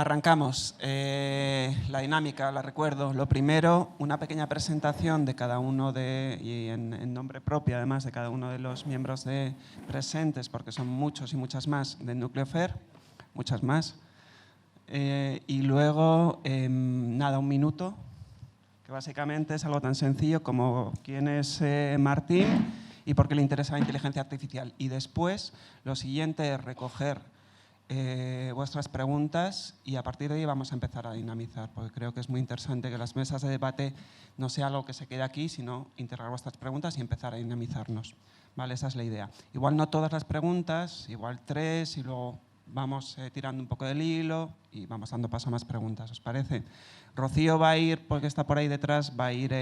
Arrancamos. La dinámica, la recuerdo. Lo primero, una pequeña presentación de cada uno y en nombre propio, además, de cada uno de los miembros presentes, porque son muchos y muchas más del Núcleo FER, muchas más. Y luego, nada, un minuto, que básicamente es algo tan sencillo como quién es Martín y por qué le interesa la inteligencia artificial. Y después, lo siguiente es recoger vuestras preguntas y a partir de ahí vamos a empezar a dinamizar, porque creo que es muy interesante que las mesas de debate no sea algo que se quede aquí, sino integrar vuestras preguntas y empezar a dinamizarnos. ¿Vale? Esa es la idea. Igual no todas las preguntas, igual 3 y luego vamos tirando un poco del hilo y vamos dando paso a más preguntas, ¿os parece? Rocío va a ir, porque está por ahí detrás, va a ir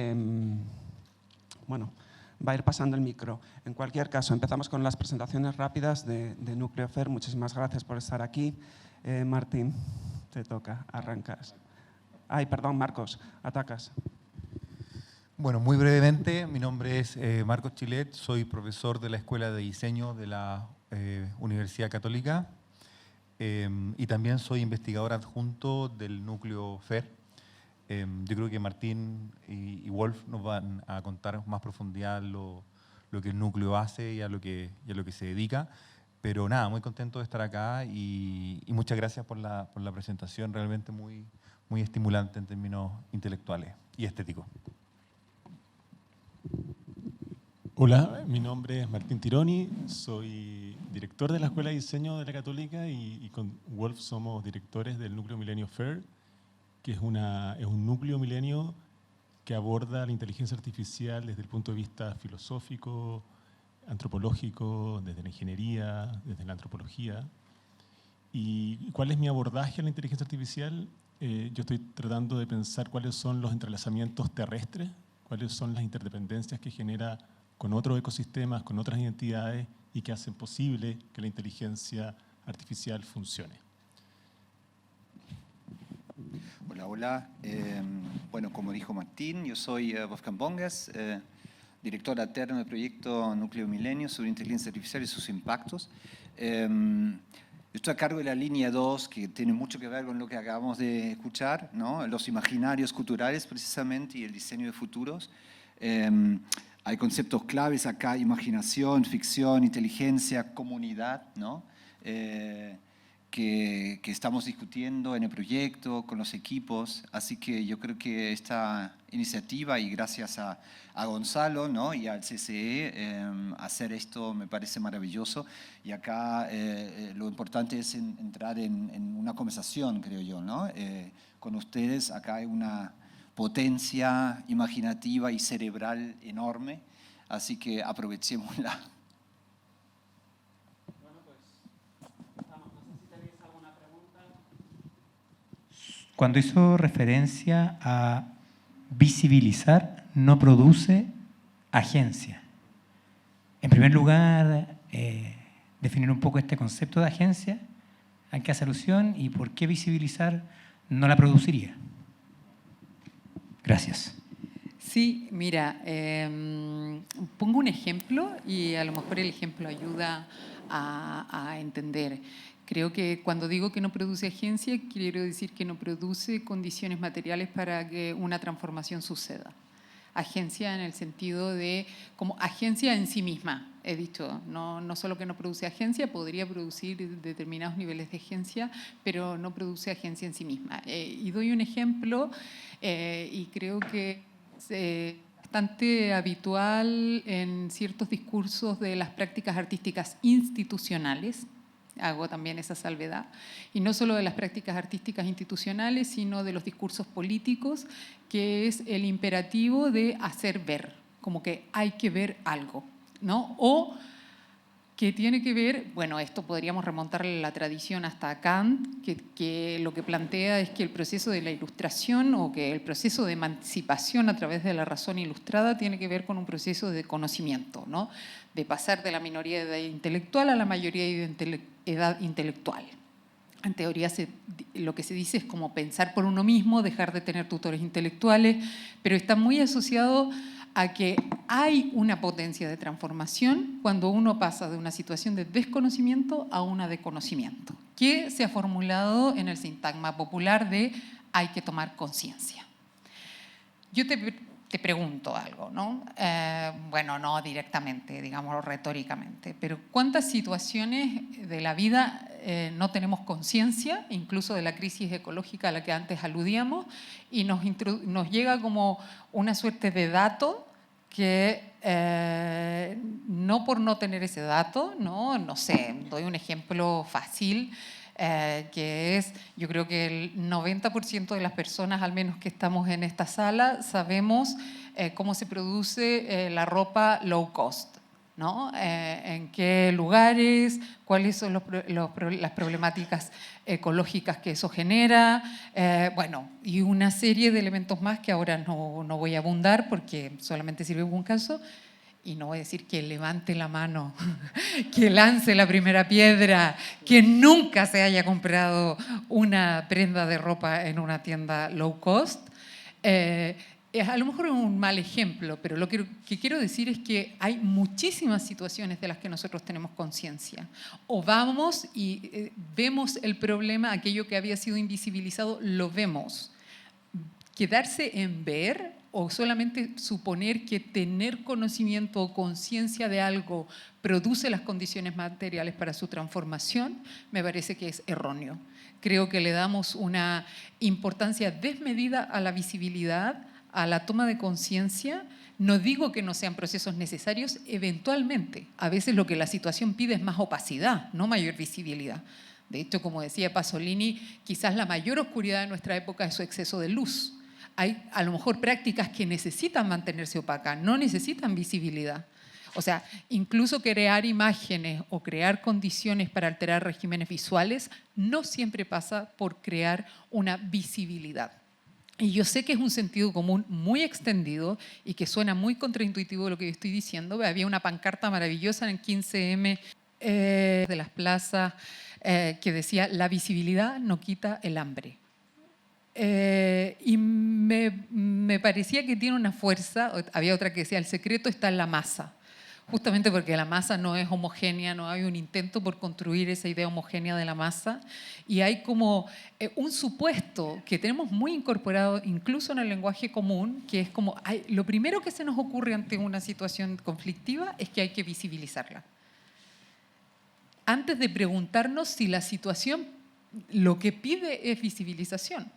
va a ir pasando el micro. En cualquier caso, empezamos con las presentaciones rápidas de Núcleo FER. Muchísimas gracias por estar aquí. Martín, te toca, arrancas. Ay, perdón, Marcos, atacas. Bueno, muy brevemente, mi nombre es Marcos Chilet, soy profesor de la Escuela de Diseño de la Universidad Católica y también soy investigador adjunto del Núcleo FER. Yo creo que Martín y Wolf nos van a contar con más profundidad lo que el núcleo hace y a lo que se dedica. Pero nada, muy contento de estar acá y muchas gracias por la presentación, realmente muy estimulante en términos intelectuales y estéticos. Hola, mi nombre es Martín Tironi, soy director de la Escuela de Diseño de la Católica y con Wolf somos directores del Núcleo Milenio FAIR, que es un núcleo milenio que aborda la inteligencia artificial desde el punto de vista filosófico, antropológico, desde la ingeniería, desde la antropología. ¿Y cuál es mi abordaje a la inteligencia artificial? Yo estoy tratando de pensar cuáles son los entrelazamientos terrestres, cuáles son las interdependencias que genera con otros ecosistemas, con otras identidades y que hacen posible que la inteligencia artificial funcione. Hola, hola. Bueno, como dijo Martín, yo soy Wolfgang Bonges, director alterno del proyecto Núcleo Milenio sobre inteligencia artificial y sus impactos. Yo estoy a cargo de la línea 2, que tiene mucho que ver con lo que acabamos de escuchar, ¿no? Los imaginarios culturales, precisamente, y el diseño de futuros. Hay conceptos claves acá: imaginación, ficción, inteligencia, comunidad, ¿no? Que estamos discutiendo en el proyecto, con los equipos. Así que yo creo que esta iniciativa, y gracias a Gonzalo, ¿no? Y al CCE, hacer esto me parece maravilloso. Y acá lo importante es entrar en una conversación, creo yo, ¿no? Con ustedes. Acá hay una potencia imaginativa y cerebral enorme, así que aprovechémosla. Cuando hizo referencia a visibilizar, no produce agencia. En primer lugar, definir un poco este concepto de agencia, a qué hace alusión y por qué visibilizar no la produciría. Gracias. Sí, mira, pongo un ejemplo y a lo mejor el ejemplo ayuda a entender. Creo que cuando digo que no produce agencia, quiero decir que no produce condiciones materiales para que una transformación suceda. Agencia en el sentido de, como agencia en sí misma, he dicho, no solo que no produce agencia, podría producir determinados niveles de agencia, pero no produce agencia en sí misma. Y doy un ejemplo, y creo que es bastante habitual en ciertos discursos de las prácticas artísticas institucionales. Hago también esa salvedad, y no solo de las prácticas artísticas institucionales, sino de los discursos políticos, que es el imperativo de hacer ver, como que hay que ver algo, ¿no? O que tiene que ver, bueno, esto podríamos remontarle la tradición hasta Kant, que lo que plantea es que el proceso de la ilustración o que el proceso de emancipación a través de la razón ilustrada tiene que ver con un proceso de conocimiento, ¿no? De pasar de la minoría de edad intelectual a la mayoría de edad intelectual. En teoría lo que se dice es como pensar por uno mismo, dejar de tener tutores intelectuales, pero está muy asociado a que hay una potencia de transformación cuando uno pasa de una situación de desconocimiento a una de conocimiento. que se ha formulado en el sintagma popular de hay que tomar conciencia. Yo te pregunto algo, ¿no? Bueno, no directamente, digámoslo retóricamente, pero ¿cuántas situaciones de la vida no tenemos conciencia, incluso de la crisis ecológica a la que antes aludíamos, y nos llega como una suerte de dato que no por no tener ese dato, no sé, doy un ejemplo fácil, que es, yo creo que el 90% de las personas, al menos que estamos en esta sala, sabemos cómo se produce la ropa low cost, ¿no? En qué lugares, cuáles son las problemáticas ecológicas que eso genera, bueno, y una serie de elementos más que ahora no voy a abundar porque solamente sirve en un caso. Y no voy a decir que levante la mano, que lance la primera piedra, que nunca se haya comprado una prenda de ropa en una tienda low cost. A lo mejor es un mal ejemplo, pero lo que quiero decir es que hay muchísimas situaciones de las que nosotros tenemos conciencia. O vamos y vemos el problema, aquello que había sido invisibilizado, lo vemos. Quedarse en ver o solamente suponer que tener conocimiento o conciencia de algo produce las condiciones materiales para su transformación, me parece que es erróneo. Creo que le damos una importancia desmedida a la visibilidad, a la toma de conciencia. No digo que no sean procesos necesarios, eventualmente. A veces lo que la situación pide es más opacidad, no mayor visibilidad. De hecho, como decía Pasolini, quizás la mayor oscuridad de nuestra época es su exceso de luz. Hay a lo mejor prácticas que necesitan mantenerse opacas, no necesitan visibilidad. O sea, incluso crear imágenes o crear condiciones para alterar regímenes visuales no siempre pasa por crear una visibilidad. Y yo sé que es un sentido común muy extendido y que suena muy contraintuitivo lo que yo estoy diciendo. Había una pancarta maravillosa en 15M de las plazas que decía: la visibilidad no quita el hambre. Y me parecía que tiene una fuerza. Había otra que decía: el secreto está en la masa. Justamente porque la masa no es homogénea, no hay un intento por construir esa idea homogénea de la masa, y hay como un supuesto que tenemos muy incorporado incluso en el lenguaje común, que es como lo primero que se nos ocurre ante una situación conflictiva es que hay que visibilizarla. Antes de preguntarnos si la situación lo que pide es visibilización,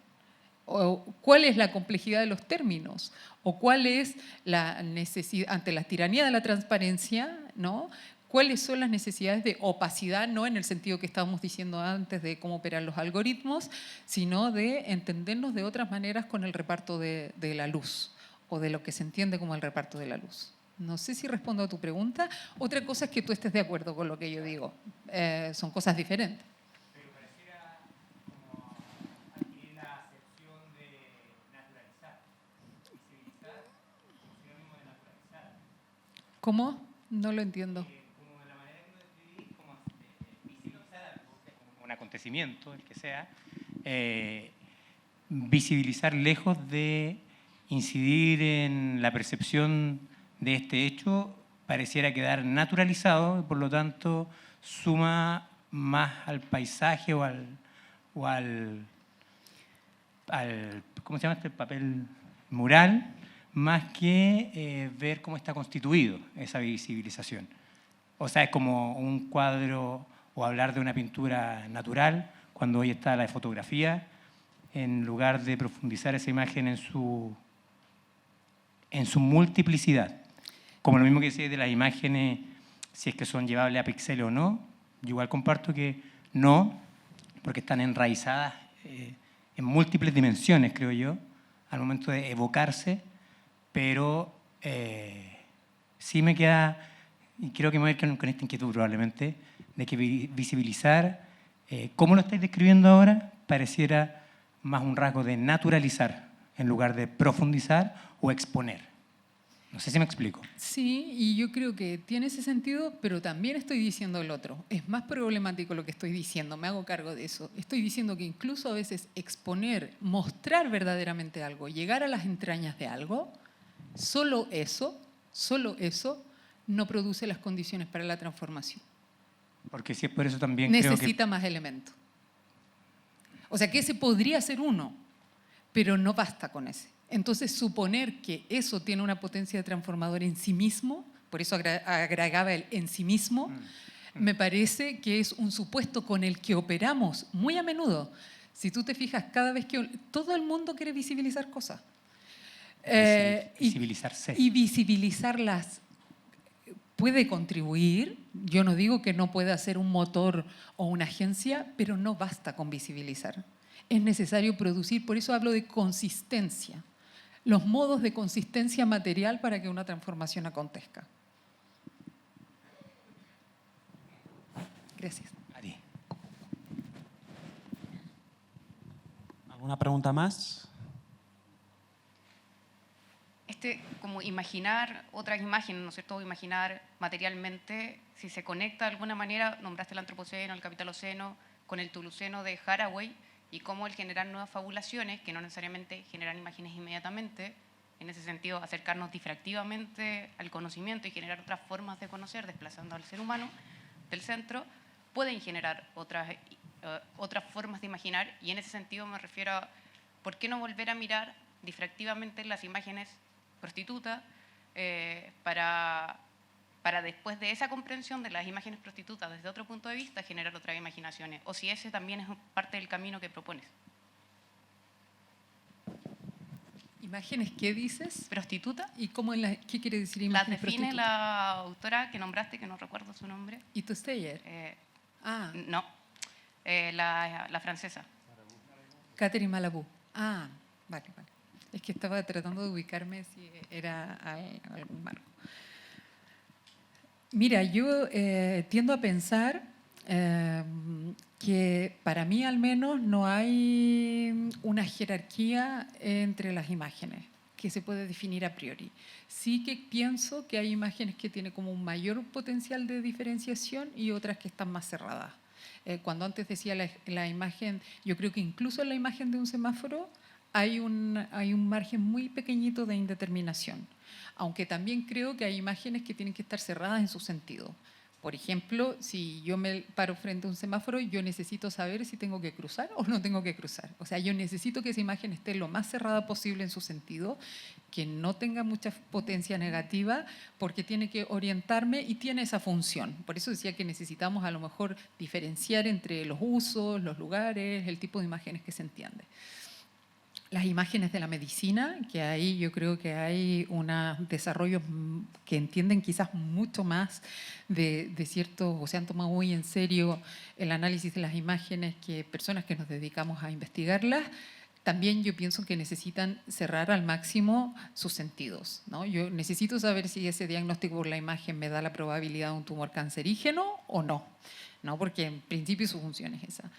o cuál es la complejidad de los términos, o cuál es la necesidad, ante la tiranía de la transparencia, ¿no? Cuáles son las necesidades de opacidad, no en el sentido que estábamos diciendo antes de cómo operan los algoritmos, sino de entendernos de otras maneras con el reparto de la luz, o de lo que se entiende como el reparto de la luz. No sé si respondo a tu pregunta. Otra cosa es que tú estés de acuerdo con lo que yo digo. Son cosas diferentes. ¿Cómo? No lo entiendo. Como la manera que lo describís, como visibilizar un acontecimiento, el que sea, visibilizar lejos de incidir en la percepción de este hecho, pareciera quedar naturalizado y por lo tanto suma más al paisaje o al ¿cómo se llama este papel mural? Más que ver cómo está constituido esa visibilización. O sea, es como un cuadro o hablar de una pintura natural, cuando hoy está la fotografía, en lugar de profundizar esa imagen en su multiplicidad. Como lo mismo que decía de las imágenes, si es que son llevables a píxeles o no, yo igual comparto que no, porque están enraizadas en múltiples dimensiones, creo yo, al momento de evocarse. Pero sí me queda, y creo que me voy a ir con esta inquietud probablemente, de que visibilizar, como lo estáis describiendo ahora, pareciera más un rasgo de naturalizar en lugar de profundizar o exponer. No sé si me explico. Sí, y yo creo que tiene ese sentido, pero también estoy diciendo el otro. Es más problemático lo que estoy diciendo, me hago cargo de eso. Estoy diciendo que incluso a veces exponer, mostrar verdaderamente algo, llegar a las entrañas de algo, solo eso no produce las condiciones para la transformación. Porque si es por eso también necesita más elementos. O sea que ese podría ser uno, pero no basta con ese. Entonces, suponer que eso tiene una potencia transformadora en sí mismo, por eso agregaba el en sí mismo, me parece que es un supuesto con el que operamos muy a menudo. Si tú te fijas, cada vez que todo el mundo quiere visibilizar cosas. Visibilizarse. Y visibilizarlas puede contribuir. Yo no digo que no pueda ser un motor o una agencia, pero no basta con visibilizar. Es necesario producir, por eso hablo de consistencia. Los modos de consistencia material para que una transformación acontezca. Gracias. Ari. ¿Alguna pregunta más? Como imaginar otras imágenes, ¿no es cierto? O imaginar materialmente, si se conecta de alguna manera, nombraste el antropoceno, el capitaloceno, con el tuluceno de Haraway, y cómo el generar nuevas fabulaciones, que no necesariamente generan imágenes inmediatamente, en ese sentido acercarnos difractivamente al conocimiento y generar otras formas de conocer, desplazando al ser humano del centro, pueden generar otras formas de imaginar, y en ese sentido me refiero a por qué no volver a mirar difractivamente las imágenes prostitutas para después de esa comprensión de las imágenes prostitutas desde otro punto de vista generar otras imaginaciones, o si ese también es parte del camino que propones. ¿Imágenes qué dices? ¿Prostituta? ¿Y qué quiere decir Las imágenes define prostitutas? la autora que nombraste, que no recuerdo su nombre. ¿Ito Steyer? No, la francesa. Catherine Malabou. Vale. Es que estaba tratando de ubicarme si era algún marco. Mira, yo tiendo a pensar que para mí al menos no hay una jerarquía entre las imágenes que se puede definir a priori. Sí que pienso que hay imágenes que tienen como un mayor potencial de diferenciación y otras que están más cerradas. Cuando antes decía la imagen, yo creo que incluso en la imagen de un semáforo hay un margen muy pequeñito de indeterminación, aunque también creo que hay imágenes que tienen que estar cerradas en su sentido. Por ejemplo, si yo me paro frente a un semáforo, yo necesito saber si tengo que cruzar o no tengo que cruzar. O sea, yo necesito que esa imagen esté lo más cerrada posible en su sentido, que no tenga mucha potencia negativa, porque tiene que orientarme y tiene esa función. Por eso decía que necesitamos a lo mejor diferenciar entre los usos, los lugares, el tipo de imágenes que se entiende. Las imágenes de la medicina, que ahí yo creo que hay unos desarrollos que entienden quizás mucho más de ciertos, o se han tomado muy en serio el análisis de las imágenes que personas que nos dedicamos a investigarlas. También yo pienso que necesitan cerrar al máximo sus sentidos, ¿no? Yo necesito saber si ese diagnóstico por la imagen me da la probabilidad de un tumor cancerígeno o no, ¿no? Porque en principio su función es esa.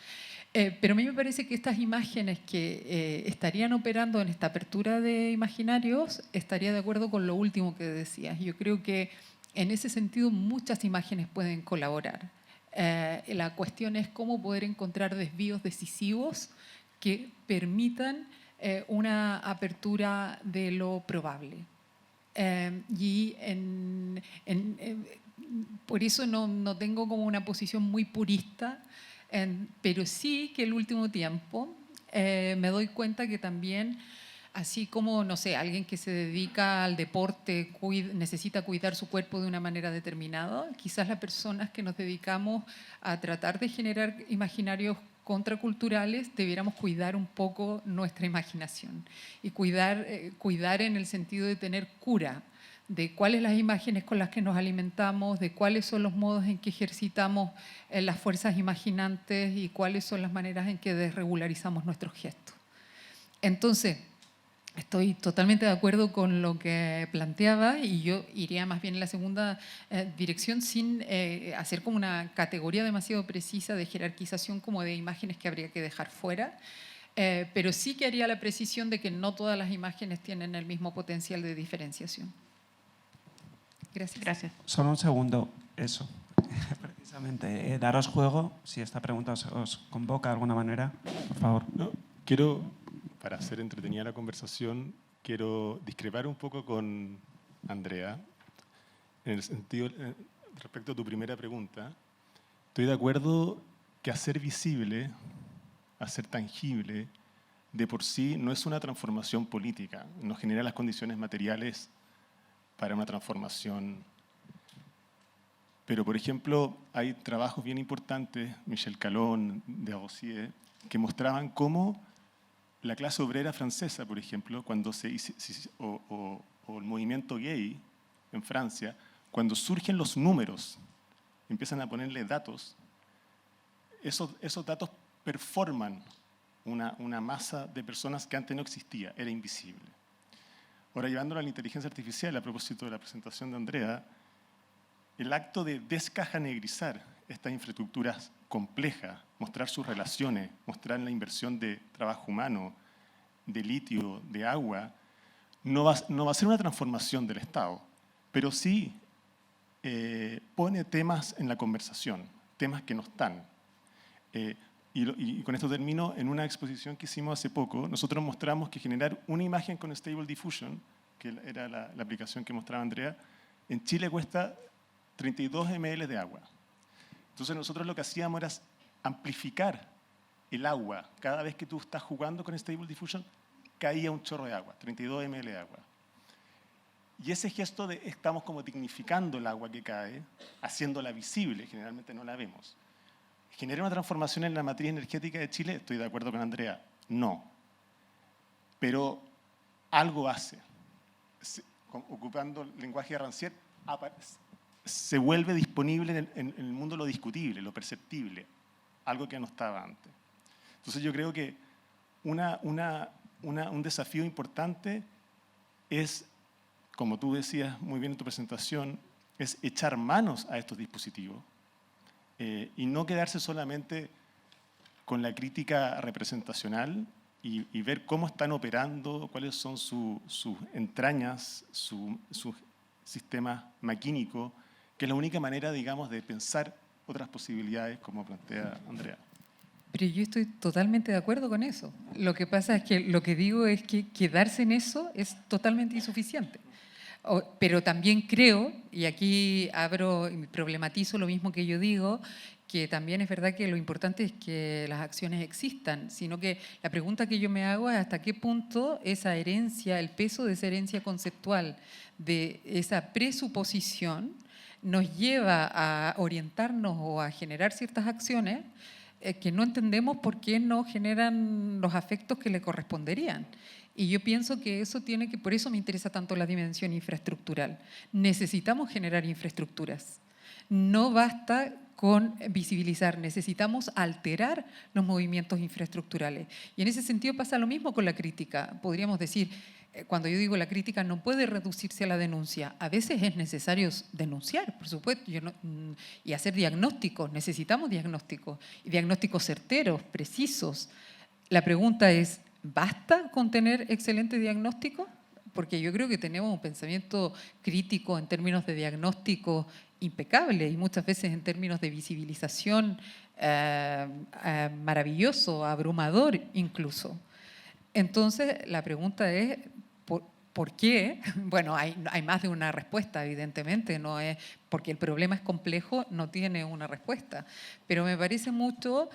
Pero a mí me parece que estas imágenes que estarían operando en esta apertura de imaginarios, estaría de acuerdo con lo último que decías. Yo creo que en ese sentido muchas imágenes pueden colaborar. La cuestión es cómo poder encontrar desvíos decisivos que permitan una apertura de lo probable. Por eso no tengo como una posición muy purista, pero sí que el último tiempo me doy cuenta que también, así como, no sé, alguien que se dedica al deporte necesita cuidar su cuerpo de una manera determinada, quizás las personas que nos dedicamos a tratar de generar imaginarios contraculturales debiéramos cuidar un poco nuestra imaginación y cuidar en el sentido de tener cura de cuáles las imágenes con las que nos alimentamos, de cuáles son los modos en que ejercitamos las fuerzas imaginantes y cuáles son las maneras en que desregularizamos nuestros gestos. Entonces, estoy totalmente de acuerdo con lo que planteaba y yo iría más bien en la segunda dirección sin hacer como una categoría demasiado precisa de jerarquización como de imágenes que habría que dejar fuera, pero sí que haría la precisión de que no todas las imágenes tienen el mismo potencial de diferenciación. Gracias. Solo un segundo, eso. Precisamente, daros juego, si esta pregunta os convoca de alguna manera, por favor. No, para hacer entretenida la conversación, quiero discrepar un poco con Andrea, en el sentido, respecto a tu primera pregunta. Estoy de acuerdo que hacer visible a ser tangible, de por sí no es una transformación política, no genera las condiciones materiales para una transformación. Pero, por ejemplo, hay trabajos bien importantes, Michel Calon, de Arosier, que mostraban cómo la clase obrera francesa, por ejemplo, cuando o el movimiento gay en Francia, cuando surgen los números, empiezan a ponerle datos, esos datos performan una masa de personas que antes no existía, era invisible. Ahora, llevándolo a la inteligencia artificial, a propósito de la presentación de Andrea, el acto de descajanegrizar estas infraestructuras complejas, mostrar sus relaciones, mostrar la inversión de trabajo humano, de litio, de agua, no va a ser una transformación del Estado, pero sí pone temas en la conversación, temas que no están. Y con esto termino, en una exposición que hicimos hace poco, nosotros mostramos que generar una imagen con Stable Diffusion, que era la aplicación que mostraba Andrea, en Chile cuesta 32 ml de agua. Entonces nosotros lo que hacíamos era amplificar el agua. Cada vez que tú estás jugando con Stable Diffusion, caía un chorro de agua, 32 ml de agua. Y ese gesto de estamos como dignificando el agua que cae, haciéndola visible, generalmente no la vemos. ¿Genera una transformación en la matriz energética de Chile? Estoy de acuerdo con Andrea, no. Pero algo hace. Ocupando el lenguaje de Rancière, se vuelve disponible en el mundo lo discutible, lo perceptible, algo que no estaba antes. Entonces yo creo que un desafío importante es, como tú decías muy bien en tu presentación, es echar manos a estos dispositivos y no quedarse solamente con la crítica representacional y ver cómo están operando, cuáles son sus entrañas, su sistema maquínico, que es la única manera, digamos, de pensar otras posibilidades, como plantea Andrea. Pero yo estoy totalmente de acuerdo con eso. Lo que pasa es que lo que digo es que quedarse en eso es totalmente insuficiente. Pero también creo, y aquí abro y problematizo lo mismo que yo digo, que también es verdad que lo importante es que las acciones existan, sino que la pregunta que yo me hago es hasta qué punto esa herencia, el peso de esa herencia conceptual, de esa presuposición, nos lleva a orientarnos o a generar ciertas acciones que no entendemos por qué no generan los afectos que le corresponderían. Y yo pienso que eso tiene que, por eso me interesa tanto la dimensión infraestructural. Necesitamos generar infraestructuras. No basta con visibilizar, necesitamos alterar los movimientos infraestructurales. Y en ese sentido pasa lo mismo con la crítica. Podríamos decir, cuando yo digo la crítica no puede reducirse a la denuncia. A veces es necesario denunciar, por supuesto, y hacer diagnósticos. Necesitamos diagnósticos, y diagnósticos certeros, precisos. La pregunta es, ¿basta con tener excelente diagnóstico? Porque yo creo que tenemos un pensamiento crítico en términos de diagnóstico impecable y muchas veces en términos de visibilización maravilloso, abrumador incluso. Entonces, la pregunta es, ¿por qué? Bueno, hay más de una respuesta, evidentemente, no es porque el problema es complejo, no tiene una respuesta. Pero me parece mucho,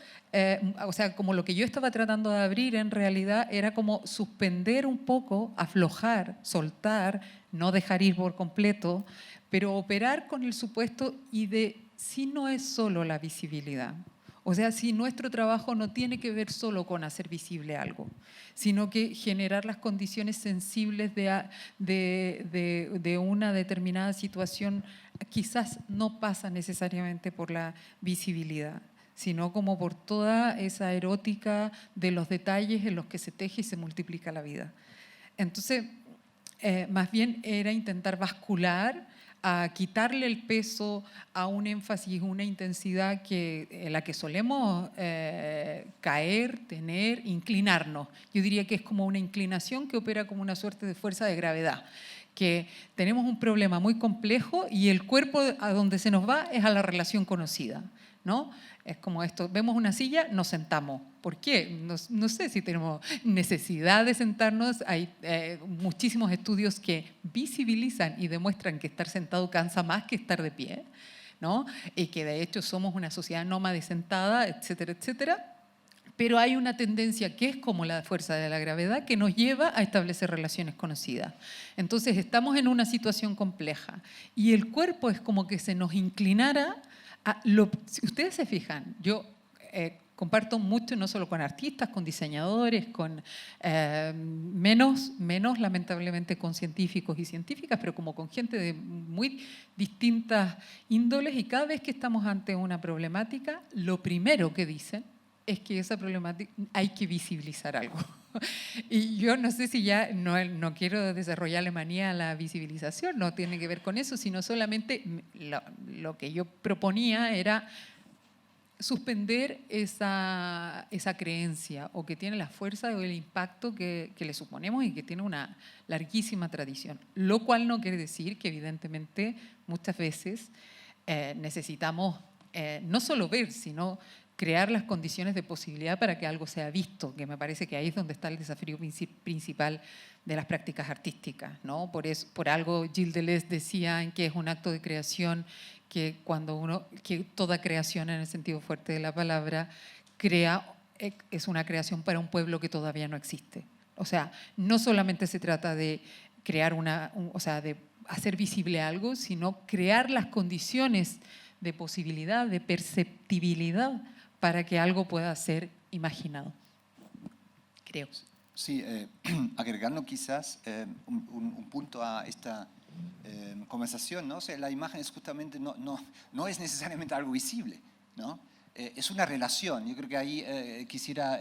o sea, como lo que yo estaba tratando de abrir en realidad era como suspender un poco, aflojar, soltar, no dejar ir por completo, pero operar con el supuesto y de si no es solo la visibilidad. O sea, si nuestro trabajo no tiene que ver solo con hacer visible algo, sino que generar las condiciones sensibles de una determinada situación, quizás no pasa necesariamente por la visibilidad, sino como por toda esa erótica de los detalles en los que se teje y se multiplica la vida. Entonces, más bien era intentar bascular, a quitarle el peso a un énfasis, una intensidad en la que solemos caer, tener, inclinarnos. Yo diría que es como una inclinación que opera como una suerte de fuerza de gravedad, que tenemos un problema muy complejo y el cuerpo a donde se nos va es a la relación conocida, ¿no? Es como esto, vemos una silla, nos sentamos. ¿Por qué? No sé si tenemos necesidad de sentarnos. Hay muchísimos estudios que visibilizan y demuestran que estar sentado cansa más que estar de pie, ¿no? Y que de hecho somos una sociedad nómade sentada, etcétera, etcétera. pero hay una tendencia que es como la fuerza de la gravedad que nos lleva a establecer relaciones conocidas. Entonces estamos en una situación compleja y el cuerpo es como que se nos inclinara a si ustedes se fijan, yo comparto mucho, no solo con artistas, con diseñadores, con menos lamentablemente con científicos y científicas, pero como con gente de muy distintas índoles, y cada vez que estamos ante una problemática, lo primero que dicen es que esa problemática hay que visibilizar algo. Y yo no sé si ya, no quiero desarrollarle manía a la visibilización, no tiene que ver con eso, sino solamente lo que yo proponía era suspender esa creencia, o que tiene la fuerza o el impacto que le suponemos y que tiene una larguísima tradición. Lo cual no quiere decir que evidentemente muchas veces necesitamos no solo ver, sino crear las condiciones de posibilidad para que algo sea visto, que me parece que ahí es donde está el desafío principal de las prácticas artísticas, ¿no? Por algo Gilles Deleuze decía en que es un acto de creación que toda creación en el sentido fuerte de la palabra es una creación para un pueblo que todavía no existe. O sea, no solamente se trata de crear de hacer visible algo, sino crear las condiciones de posibilidad, de perceptibilidad para que algo pueda ser imaginado, creo. Sí, agregando quizás un punto a esta conversación, ¿no? O sea, la imagen es justamente, no es necesariamente algo visible, ¿no? Es una relación. Yo creo que ahí quisiera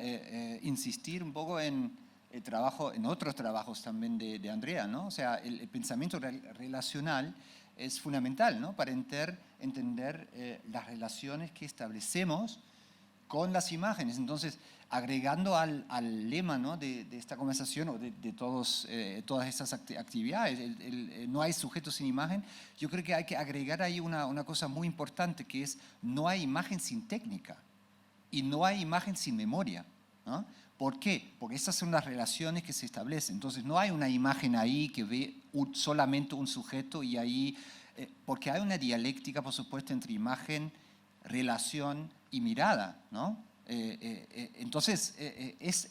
insistir un poco en el trabajo, en otros trabajos también de Andrea, ¿no? O sea, el pensamiento relacional es fundamental, ¿no? Para entender las relaciones que establecemos con las imágenes. Entonces, agregando al lema, ¿no? de esta conversación o de todas estas actividades, no hay sujeto sin imagen, yo creo que hay que agregar ahí una cosa muy importante, que es no hay imagen sin técnica y no hay imagen sin memoria, ¿no? ¿Por qué? Porque esas son las relaciones que se establecen. Entonces, no hay una imagen ahí que ve solamente un sujeto y ahí, porque hay una dialéctica, por supuesto, entre imagen, relación y mirada, ¿no? Entonces,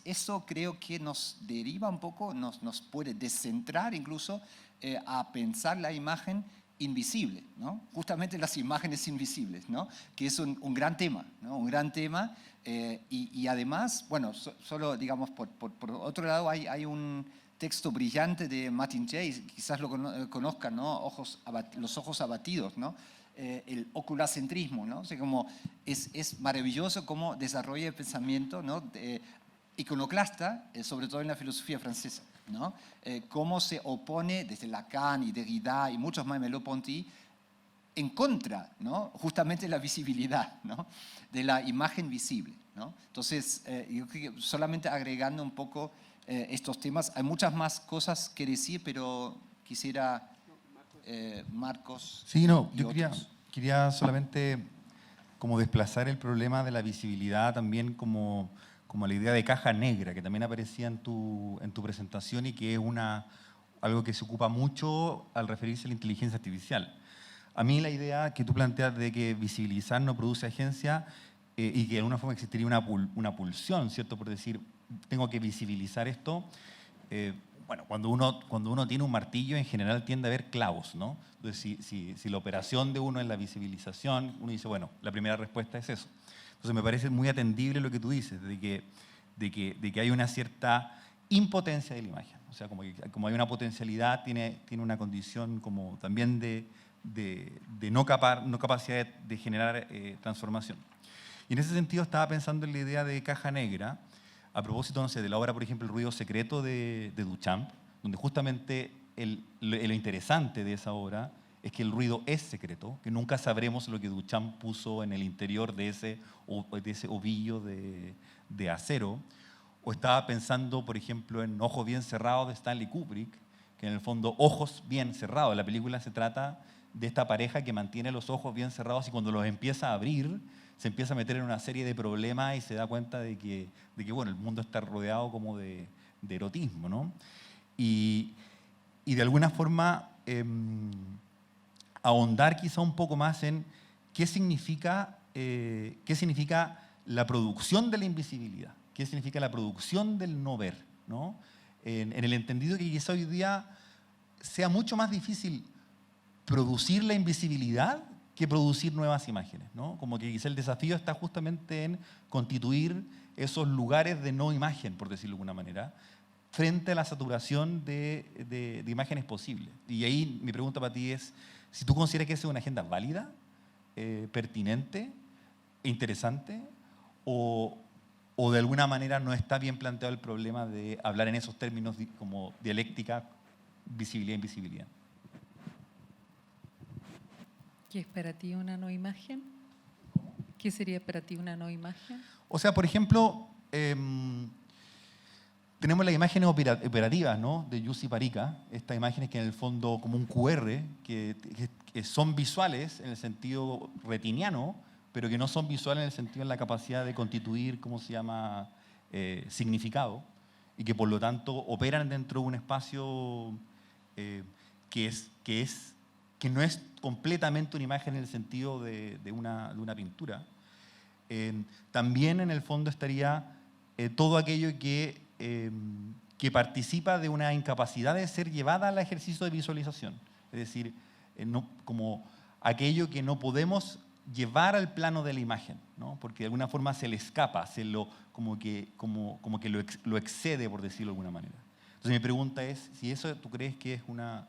eso creo que nos deriva un poco, nos puede descentrar incluso a pensar la imagen invisible, ¿no? Justamente las imágenes invisibles, ¿no? Que es un gran tema, ¿no? Un gran tema, y además, bueno, solo digamos, por otro lado hay un texto brillante de Martin Jay, quizás lo conozcan, ¿no? Los ojos abatidos, ¿no? El oculacentrismo, ¿no? O sea, como es maravilloso cómo desarrolla el pensamiento, ¿no? Iconoclasta, sobre todo en la filosofía francesa, ¿no? Cómo se opone desde Lacan y Derrida y muchos más, Merleau-Ponty, en contra, ¿no? Justamente la visibilidad, ¿no? De la imagen visible, ¿no? Entonces, yo creo que solamente agregando un poco estos temas, hay muchas más cosas que decir, pero quisiera... Marcos. Sí, no, yo quería solamente como desplazar el problema de la visibilidad también como la idea de caja negra, que también aparecía en tu presentación y que es algo que se ocupa mucho al referirse a la inteligencia artificial. A mí la idea que tú planteas de que visibilizar no produce agencia y que de alguna forma existiría una pulsión, ¿cierto? Por decir, tengo que visibilizar esto. Bueno, cuando uno tiene un martillo, en general tiende a ver clavos, ¿no? Entonces, si la operación de uno es la visibilización, uno dice, bueno, la primera respuesta es eso. Entonces, me parece muy atendible lo que tú dices, de que hay una cierta impotencia de la imagen. O sea, como hay una potencialidad, tiene una condición como también de no capacidad de generar transformación. Y en ese sentido estaba pensando en la idea de caja negra, a propósito, no sé, de la obra, por ejemplo, El ruido secreto de Duchamp, donde justamente lo interesante de esa obra es que el ruido es secreto, que nunca sabremos lo que Duchamp puso en el interior de ese ovillo de acero. O estaba pensando, por ejemplo, en Ojos bien cerrados de Stanley Kubrick, que en el fondo, ojos bien cerrados. La película se trata de esta pareja que mantiene los ojos bien cerrados y cuando los empieza a abrir, se empieza a meter en una serie de problemas y se da cuenta de que bueno, el mundo está rodeado como de erotismo, ¿no? Y de alguna forma ahondar quizá un poco más en qué significa la producción de la invisibilidad. ¿Qué significa la producción del no ver, ¿no? En el entendido que quizá hoy día sea mucho más difícil producir la invisibilidad que producir nuevas imágenes, ¿no? Como que quizá el desafío está justamente en constituir esos lugares de no imagen, por decirlo de alguna manera, frente a la saturación de imágenes posibles. Y ahí mi pregunta para ti es, si tú consideras que esa es una agenda válida, pertinente, interesante, o de alguna manera no está bien planteado el problema de hablar en esos términos como dialéctica, visibilidad e invisibilidad. ¿Qué es para ti una no imagen? ¿Qué sería para ti una no imagen? O sea, por ejemplo, tenemos las imágenes operativas, ¿no? De Jussi Parikka, estas imágenes que en el fondo como un QR, que son visuales en el sentido retiniano, pero que no son visuales en el sentido de la capacidad de constituir, ¿cómo se llama?, significado, y que por lo tanto operan dentro de un espacio que no es completamente una imagen en el sentido de una pintura. También en el fondo estaría todo aquello que participa de una incapacidad de ser llevada al ejercicio de visualización. Es decir, como aquello que no podemos llevar al plano de la imagen, ¿no? Porque de alguna forma se le escapa, como que lo excede, por decirlo de alguna manera. Entonces mi pregunta es, si eso tú crees que es una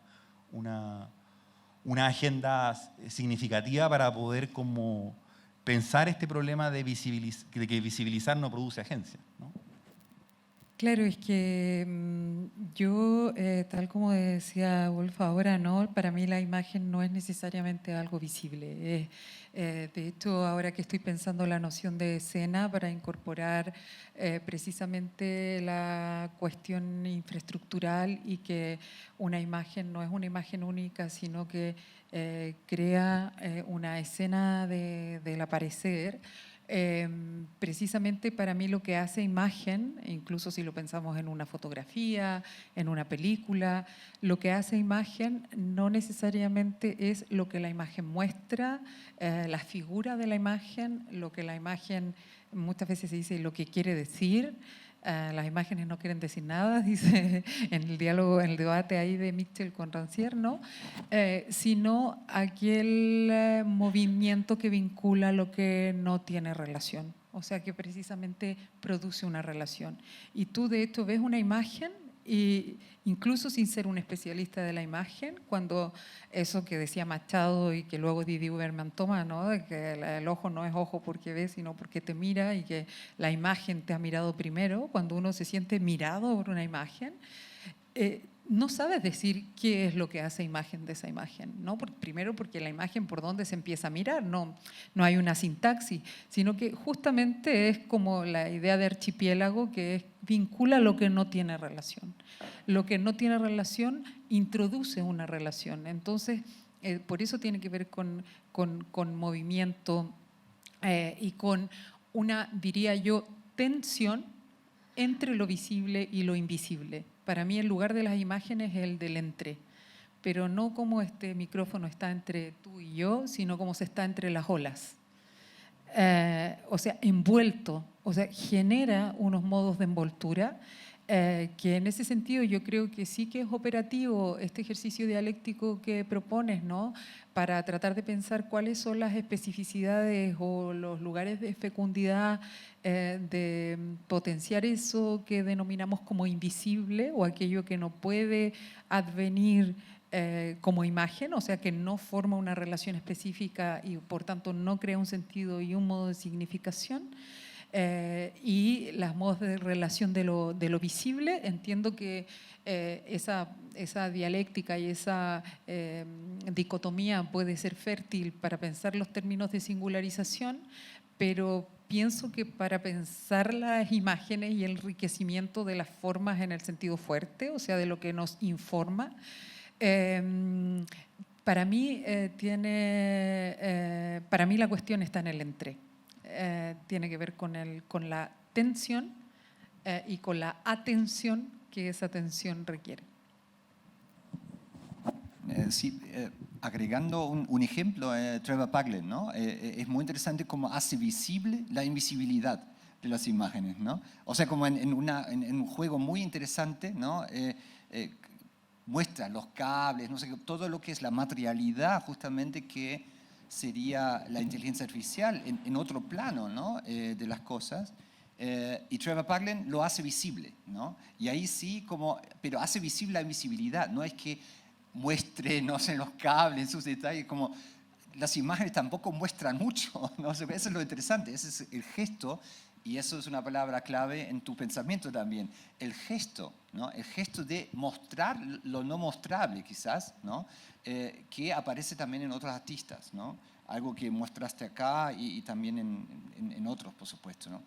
agenda significativa para poder como pensar este problema de que visibilizar no produce agencia, ¿no? Claro, es que yo, tal como decía Wolf ahora, ¿no? Para mí la imagen no es necesariamente algo visible. De hecho, ahora que estoy pensando la noción de escena para incorporar precisamente la cuestión infraestructural y que una imagen no es una imagen única, sino que crea una escena del aparecer. Precisamente para mí lo que hace imagen, incluso si lo pensamos en una fotografía, en una película, lo que hace imagen no necesariamente es lo que la imagen muestra, la figura de la imagen, lo que la imagen, muchas veces se dice lo que quiere decir. Las imágenes no quieren decir nada, dice en el diálogo, en el debate ahí de Mitchell con Rancière, ¿no? Sino aquel movimiento que vincula lo que no tiene relación, o sea que precisamente produce una relación. Y tú de hecho ves una imagen y incluso sin ser un especialista de la imagen, cuando eso que decía Machado y que luego Didi Uberman toma, ¿no? De que el ojo no es ojo porque ve, sino porque te mira y que la imagen te ha mirado primero, cuando uno se siente mirado por una imagen, no sabes decir qué es lo que hace imagen de esa imagen, ¿no? Primero porque la imagen por dónde se empieza a mirar, no hay una sintaxis, sino que justamente es como la idea de archipiélago que vincula lo que no tiene relación. Lo que no tiene relación introduce una relación. Entonces, por eso tiene que ver con movimiento y con una, diría yo, tensión entre lo visible y lo invisible. Para mí el lugar de las imágenes es el del entre, pero no como este micrófono está entre tú y yo, sino como se está entre las olas. O sea, envuelto, o sea, genera unos modos de envoltura que en ese sentido yo creo que sí que es operativo este ejercicio dialéctico que propones, ¿no? Para tratar de pensar cuáles son las especificidades o los lugares de fecundidad de potenciar eso que denominamos como invisible o aquello que no puede advenir como imagen, o sea que no forma una relación específica y por tanto no crea un sentido y un modo de significación. Y las modos de relación de lo visible, entiendo que esa dialéctica y esa dicotomía puede ser fértil para pensar los términos de singularización, pero pienso que para pensar las imágenes y el enriquecimiento de las formas en el sentido fuerte, o sea, de lo que nos informa, para mí para mí la cuestión está en el entre. Tiene que ver con la tensión y con la atención que esa tensión requiere. Sí, Agregando un ejemplo, Trevor Paglen, ¿no? Es muy interesante cómo hace visible la invisibilidad de las imágenes, ¿no? O sea, como en un juego muy interesante, ¿no? Muestra los cables, no sé, todo lo que es la materialidad justamente que sería la inteligencia artificial en otro plano, ¿no? De las cosas. Y Trevor Paglen lo hace visible, ¿no? Y ahí sí, pero hace visible la invisibilidad, no es que muestre, no sé, los cables, sus detalles, como las imágenes tampoco muestran mucho, ¿no? Eso es lo interesante, ese es el gesto, y eso es una palabra clave en tu pensamiento también, el gesto, ¿no? El gesto de mostrar lo no mostrable quizás, ¿no? Que aparece también en otros artistas, ¿no? Algo que mostraste acá y también en otros, por supuesto, ¿no?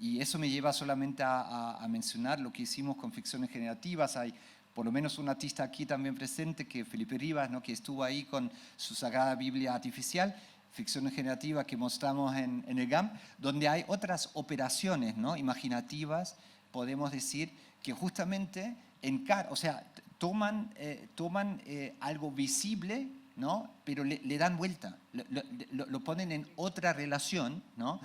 Y eso me lleva solamente a mencionar lo que hicimos con ficciones generativas. Hay por lo menos un artista aquí también presente, que Felipe Rivas, ¿no? Que estuvo ahí con su Sagrada Biblia Artificial, ficciones generativas que mostramos en el GAM, donde hay otras operaciones, ¿no? Imaginativas, podemos decir, que justamente o sea, toman algo visible, ¿no? Pero le dan vuelta, lo ponen en otra relación, ¿no?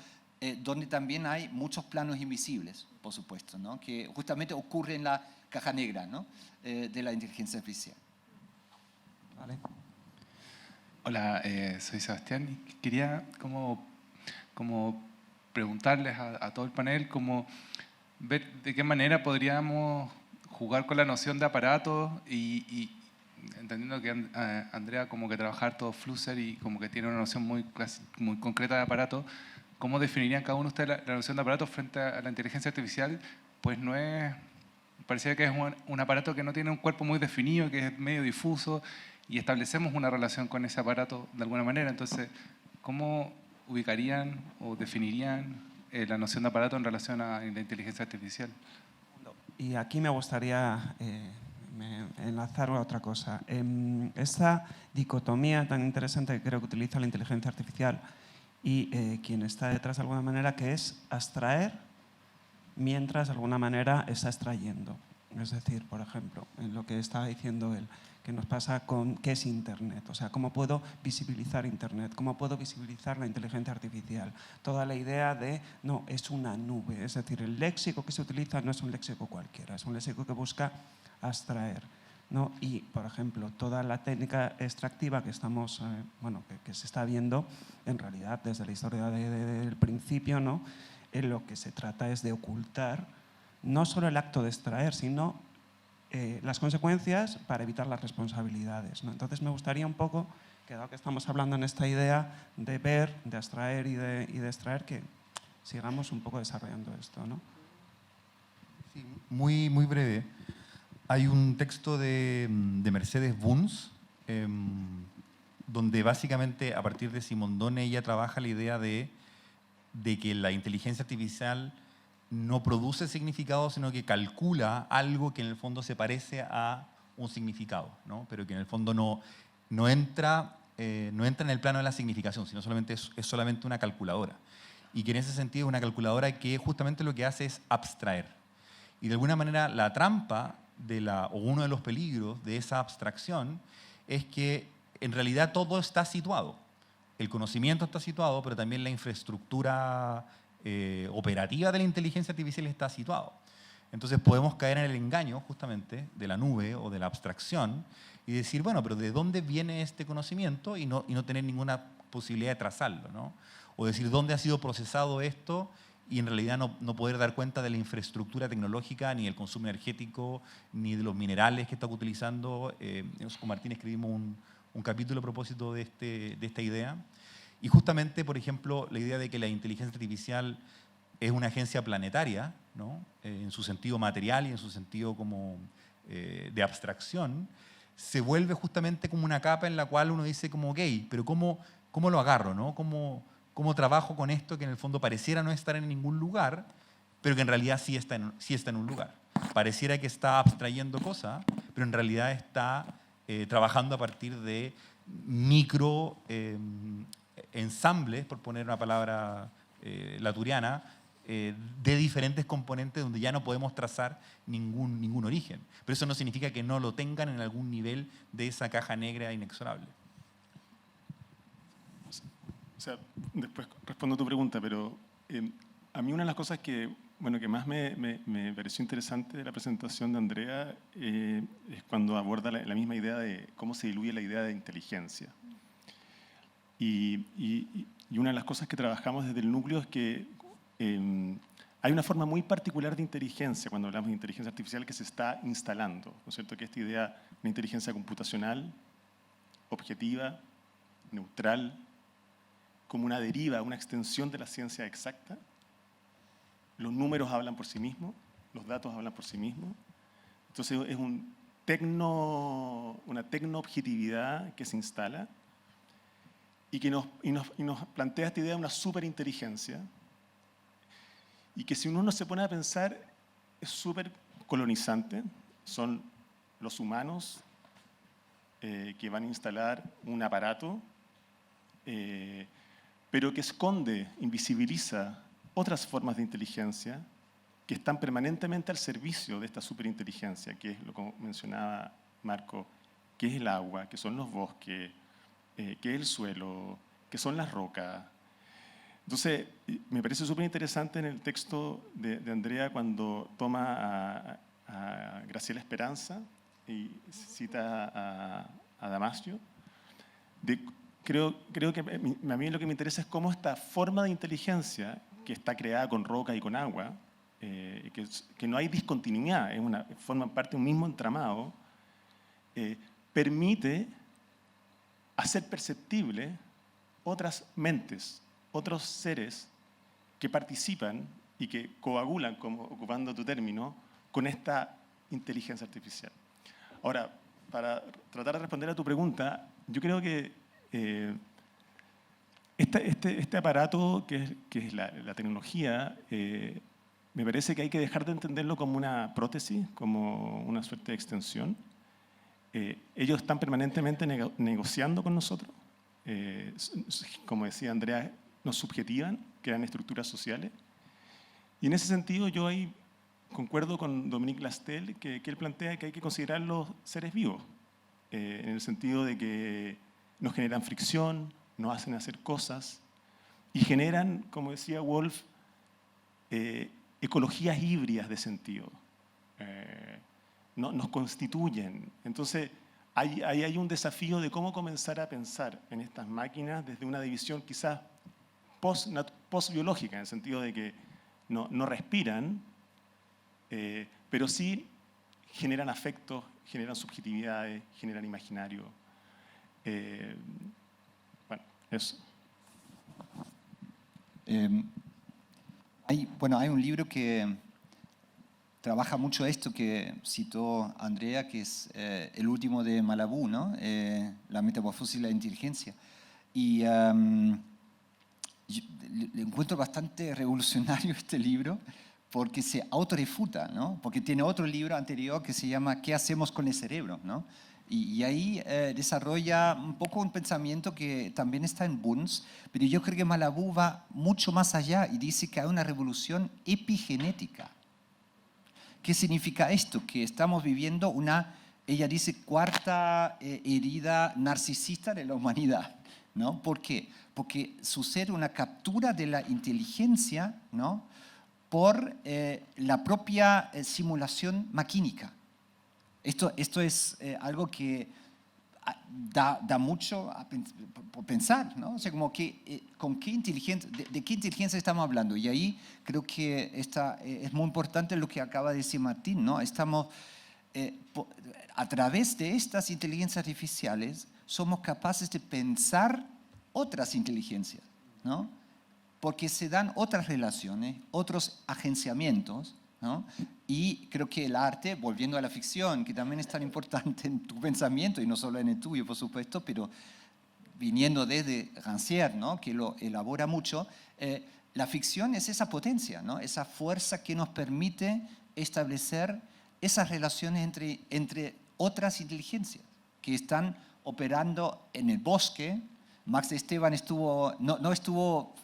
Donde también hay muchos planos invisibles, por supuesto, ¿no? Que justamente ocurre en la caja negra, ¿no? De la inteligencia artificial. Vale. Hola, soy Sebastián y quería como preguntarles a todo el panel ver de qué manera podríamos jugar con la noción de aparato y entendiendo que Andrea como que trabaja harto Flusser y como que tiene una noción muy concreta de aparato, ¿cómo definirían cada uno de ustedes la noción de aparato frente a la inteligencia artificial? Pues no es, parecía que es un aparato que no tiene un cuerpo muy definido, que es medio difuso, y establecemos una relación con ese aparato de alguna manera. Entonces, ¿cómo ubicarían o definirían la noción de aparato en relación a la inteligencia artificial? Y aquí me gustaría enlazar a otra cosa. Esta dicotomía tan interesante que creo que utiliza la inteligencia artificial y quien está detrás de alguna manera, que es abstraer mientras de alguna manera está extrayendo. Es decir, por ejemplo, en lo que estaba diciendo él, que nos pasa con qué es Internet, o sea, cómo puedo visibilizar Internet, cómo puedo visibilizar la inteligencia artificial. Toda la idea de, no, es una nube, es decir, el léxico que se utiliza no es un léxico cualquiera, es un léxico que busca abstraer, ¿no? Y, por ejemplo, toda la técnica extractiva que estamos, que se está viendo, en realidad, desde la historia del principio, ¿no? En lo que se trata es de ocultar no solo el acto de extraer, sino las consecuencias para evitar las responsabilidades, ¿no? Entonces me gustaría un poco, que dado que estamos hablando en esta idea de ver, de abstraer y de extraer, que sigamos un poco desarrollando esto, ¿no? Sí, muy breve. Hay un texto de Mercedes Bunz, donde básicamente a partir de Simondone ella trabaja la idea de que la inteligencia artificial no produce significado, sino que calcula algo que en el fondo se parece a un significado, ¿no? Pero que en el fondo no entra en el plano de la significación, sino solamente es solamente una calculadora. Y que en ese sentido es una calculadora que justamente lo que hace es abstraer. Y de alguna manera la trampa o uno de los peligros de esa abstracción es que en realidad todo está situado. El conocimiento está situado, pero también la infraestructura operativa de la inteligencia artificial está situado. Entonces podemos caer en el engaño justamente de la nube o de la abstracción y decir, bueno, pero ¿de dónde viene este conocimiento? Y no tener ninguna posibilidad de trazarlo, ¿no? O decir, ¿dónde ha sido procesado esto? Y en realidad no poder dar cuenta de la infraestructura tecnológica, ni del consumo energético, ni de los minerales que está utilizando. Nosotros con Martín escribimos un capítulo a propósito de esta idea. Y justamente, por ejemplo, la idea de que la inteligencia artificial es una agencia planetaria, ¿no? En su sentido material y en su sentido como de abstracción, se vuelve justamente como una capa en la cual uno dice como, ok, pero ¿cómo lo agarro, ¿no? ¿Cómo trabajo con esto que en el fondo pareciera no estar en ningún lugar, pero que en realidad sí está en un lugar? Pareciera que está abstrayendo cosas, pero en realidad está trabajando a partir de micro ensambles, por poner una palabra laturiana, de diferentes componentes donde ya no podemos trazar ningún origen. Pero eso no significa que no lo tengan en algún nivel de esa caja negra inexorable. O sea, después respondo a tu pregunta, pero a mí una de las cosas que más me pareció interesante de la presentación de Andrea es cuando aborda la misma idea de cómo se diluye la idea de inteligencia. Y una de las cosas que trabajamos desde el núcleo es que hay una forma muy particular de inteligencia cuando hablamos de inteligencia artificial que se está instalando, ¿no es cierto? Que esta idea de inteligencia computacional, objetiva, neutral, como una deriva, una extensión de la ciencia exacta. Los números hablan por sí mismos, los datos hablan por sí mismos. Entonces es una tecno-objetividad que se instala y que nos plantea esta idea de una superinteligencia y que si uno se pone a pensar es súper colonizante. Son los humanos que van a instalar un aparato pero que esconde, invisibiliza otras formas de inteligencia que están permanentemente al servicio de esta superinteligencia, que es lo que mencionaba Marco, que es el agua, que son los bosques, que es el suelo, que son las rocas. Entonces, me parece súper interesante en el texto de Andrea cuando toma a Graciela Esperanza y cita a Damasio. Creo que a mí lo que me interesa es cómo esta forma de inteligencia que está creada con roca y con agua, que no hay discontinuidad, forma parte de un mismo entramado, permite hacer perceptible otras mentes, otros seres que participan y que coagulan, como ocupando tu término, con esta inteligencia artificial. Ahora, para tratar de responder a tu pregunta, yo creo que este aparato que es la tecnología, me parece que hay que dejar de entenderlo como una prótesis, como una suerte de extensión. Ellos están permanentemente negociando con nosotros. Como decía Andrea, nos subjetivan, crean estructuras sociales. Y en ese sentido yo ahí concuerdo con Dominique Lastel, que él plantea que hay que considerarlos seres vivos, en el sentido de que nos generan fricción, nos hacen hacer cosas y generan, como decía Wolf, ecologías híbridas de sentido. Nos constituyen. Entonces, ahí hay un desafío de cómo comenzar a pensar en estas máquinas desde una división quizás post-biológica, en el sentido de que no respiran, pero sí generan afectos, generan subjetividades, generan imaginario. Eso. Hay un libro que trabaja mucho esto que citó Andrea, que es el último de Malabú, ¿no? La metamorfosis y la inteligencia. Y le encuentro bastante revolucionario este libro porque se autorrefuta, ¿no? Porque tiene otro libro anterior que se llama ¿Qué hacemos con el cerebro?, ¿no? Y ahí desarrolla un poco un pensamiento que también está en Bunz, pero yo creo que Malabú va mucho más allá y dice que hay una revolución epigenética. ¿Qué significa esto? Que estamos viviendo una, ella dice, cuarta herida narcisista de la humanidad, ¿no? ¿Por qué? Porque sucede una captura de la inteligencia, ¿no?, por la propia simulación maquínica. Esto es algo que da mucho por pensar, ¿no? O sea, como que, ¿con qué inteligencia, de qué inteligencia estamos hablando? Y ahí creo que es muy importante lo que acaba de decir Martín, ¿no? Estamos, a través de estas inteligencias artificiales, somos capaces de pensar otras inteligencias, ¿no? Porque se dan otras relaciones, otros agenciamientos, ¿no? Y creo que el arte, volviendo a la ficción, que también es tan importante en tu pensamiento y no solo en el tuyo, por supuesto, pero viniendo desde Rancière, ¿no?, que lo elabora mucho, la ficción es esa potencia, ¿no?, esa fuerza que nos permite establecer esas relaciones entre otras inteligencias que están operando en el bosque, Max Esteban no estuvo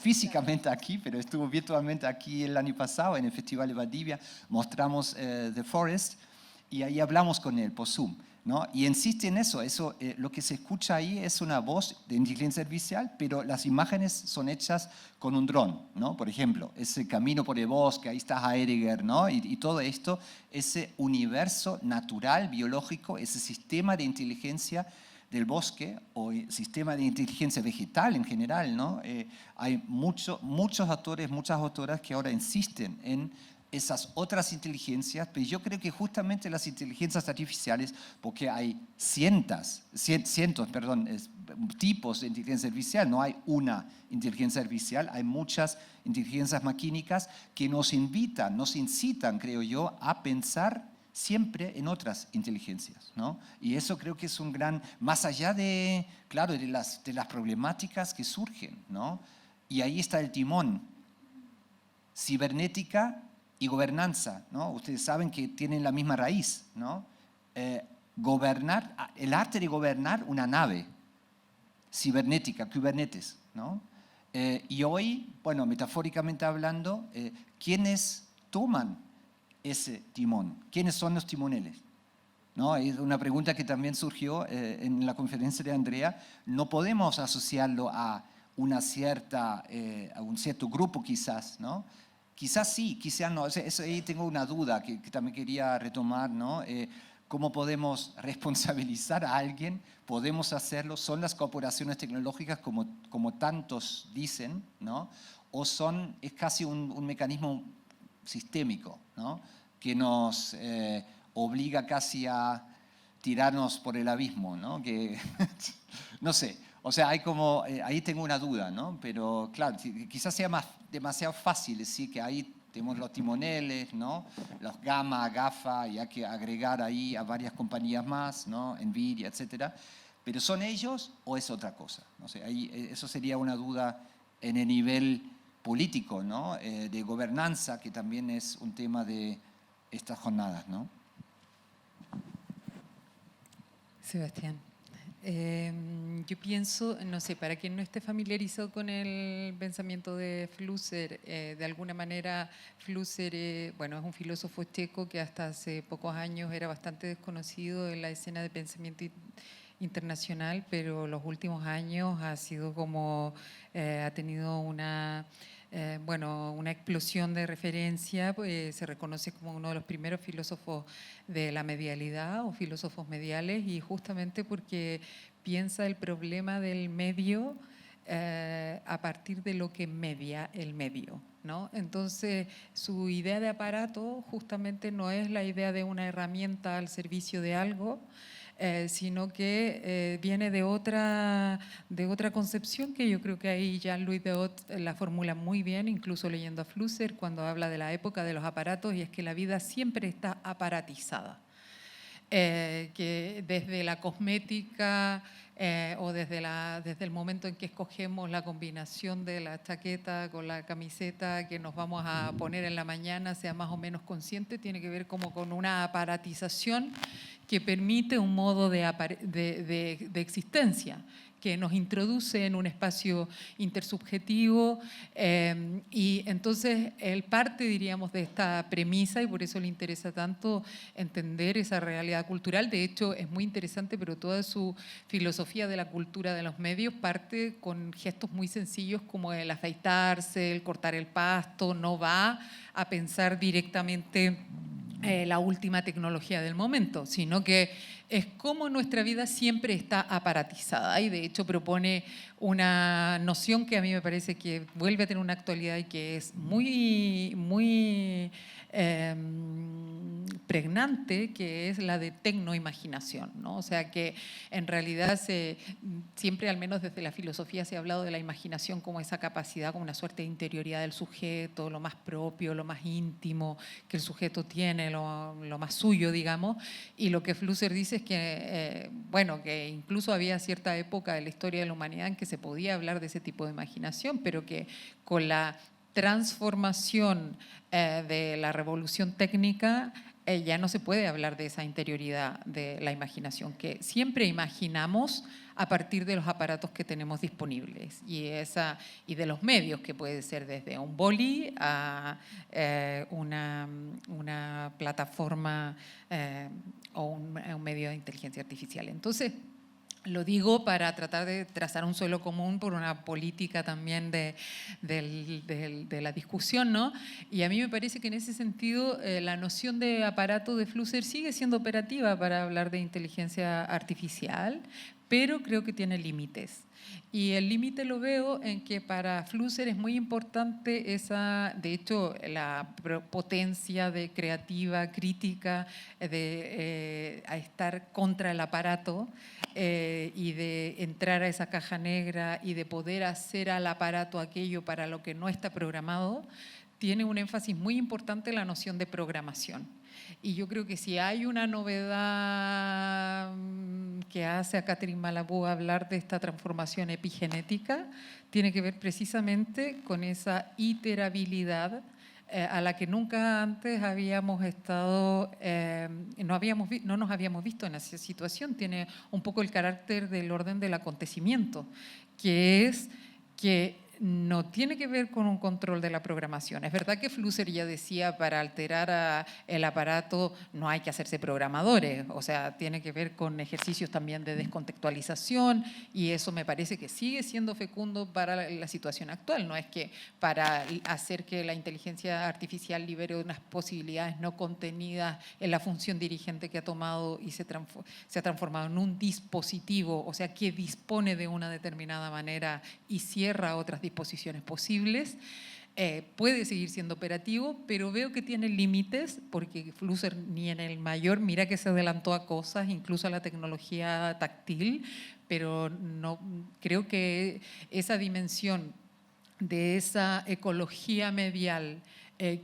físicamente aquí, pero estuvo virtualmente aquí el año pasado en el Festival de Valdivia. Mostramos The Forest y ahí hablamos con él por Zoom, ¿no? Y insiste en eso, lo que se escucha ahí es una voz de inteligencia artificial, pero las imágenes son hechas con un dron, ¿no? Por ejemplo, ese camino por el bosque, ahí está Heidegger, ¿no? Y todo esto, ese universo natural, biológico, ese sistema de inteligencia del bosque o sistema de inteligencia vegetal en general, ¿no? Hay muchos autores, muchas autoras que ahora insisten en esas otras inteligencias, pero yo creo que justamente las inteligencias artificiales, porque hay cientos, tipos de inteligencia artificial, no hay una inteligencia artificial, hay muchas inteligencias maquínicas que nos invitan, nos incitan, creo yo, a pensar siempre en otras inteligencias, ¿no? Y eso creo que es un gran, más allá de, claro, de las problemáticas que surgen, ¿no? Y ahí está el timón, cibernética y gobernanza, ¿no? Ustedes saben que tienen la misma raíz, ¿no? Gobernar, el arte de gobernar una nave cibernética, Kubernetes, ¿no? Y hoy, bueno, metafóricamente hablando, ¿quiénes toman ese timón? ¿Quiénes son los timoneles? ¿No? Es una pregunta que también surgió en la conferencia de Andrea. No podemos asociarlo a un cierto grupo quizás, ¿no? Quizás sí, quizás no. Eso ahí tengo una duda que también quería retomar, ¿no? ¿Cómo podemos responsabilizar a alguien? ¿Podemos hacerlo? ¿Son las corporaciones tecnológicas como tantos dicen, ¿no? ¿O es casi un mecanismo sistémico, ¿no? Que nos obliga casi a tirarnos por el abismo, ¿no? No sé, o sea, ahí tengo una duda, ¿no? Pero claro, quizás sea demasiado fácil decir que ahí tenemos los timoneles, ¿no? Los Gamma, GAFA, y hay que agregar ahí a varias compañías más, ¿no? Nvidia, etcétera. ¿Pero son ellos o es otra cosa? No sé, eso sería una duda en el nivel político, ¿no? De gobernanza, que también es un tema de estas jornadas, ¿no? Sebastián, yo pienso, no sé, para quien no esté familiarizado con el pensamiento de Flusser, de alguna manera Flusser, bueno, es un filósofo checo que hasta hace pocos años era bastante desconocido en la escena de pensamiento internacional, pero los últimos años ha sido como, ha tenido una explosión de referencia, pues, se reconoce como uno de los primeros filósofos de la medialidad o filósofos mediales, y justamente porque piensa el problema del medio a partir de lo que media el medio, ¿no? Entonces, su idea de aparato justamente no es la idea de una herramienta al servicio de algo, sino que viene de otra concepción que yo creo que ahí Jean-Louis Deot la formula muy bien, incluso leyendo a Flusser cuando habla de la época de los aparatos, y es que la vida siempre está aparatizada. Que desde la cosmética o desde el momento en que escogemos la combinación de la chaqueta con la camiseta que nos vamos a poner en la mañana, sea más o menos consciente, tiene que ver como con una aparatización que permite un modo de existencia, que nos introduce en un espacio intersubjetivo, y entonces él parte, diríamos, de esta premisa, y por eso le interesa tanto entender esa realidad cultural. De hecho, es muy interesante, pero toda su filosofía de la cultura de los medios parte con gestos muy sencillos como el afeitarse, el cortar el pasto, no va a pensar directamente la última tecnología del momento, sino que es como nuestra vida siempre está aparatizada, y de hecho propone una noción que a mí me parece que vuelve a tener una actualidad y que es muy, muy pregnante, que es la de tecnoimaginación, ¿no? O sea que en realidad siempre, al menos desde la filosofía, se ha hablado de la imaginación como esa capacidad, como una suerte de interioridad del sujeto, lo más propio, lo más íntimo que el sujeto tiene, lo más suyo, digamos. Y lo que Flusser dice es que, que incluso había cierta época de la historia de la humanidad en que se podía hablar de ese tipo de imaginación, pero que con la transformación de la revolución técnica, ya no se puede hablar de esa interioridad de la imaginación, que siempre imaginamos a partir de los aparatos que tenemos disponibles y de los medios, que puede ser desde un boli a una plataforma o un medio de inteligencia artificial. Entonces, lo digo para tratar de trazar un suelo común por una política también de la discusión, ¿no? Y a mí me parece que en ese sentido la noción de aparato de Flusser sigue siendo operativa para hablar de inteligencia artificial, pero creo que tiene límites. Y el límite lo veo en que para Flusser es muy importante de hecho, la potencia de creativa, crítica, a estar contra el aparato y de entrar a esa caja negra y de poder hacer al aparato aquello para lo que no está programado, tiene un énfasis muy importante en la noción de programación. Y yo creo que si hay una novedad que hace a Catherine Malabou hablar de esta transformación epigenética, tiene que ver precisamente con esa iterabilidad a la que nunca antes habíamos estado, no nos habíamos visto en esa situación. Tiene un poco el carácter del orden del acontecimiento, que es que no tiene que ver con un control de la programación. Es verdad que Flusser ya decía, para alterar el aparato no hay que hacerse programadores, o sea, tiene que ver con ejercicios también de descontextualización, y eso me parece que sigue siendo fecundo para la situación actual. No es que para hacer que la inteligencia artificial libere unas posibilidades no contenidas en la función dirigente que ha tomado y se ha transformado en un dispositivo, o sea, que dispone de una determinada manera y cierra otras disposiciones posibles. Puede seguir siendo operativo, pero veo que tiene límites, porque Flusser ni en el mayor, mira que se adelantó a cosas, incluso a la tecnología táctil, pero no, creo que esa dimensión de esa ecología medial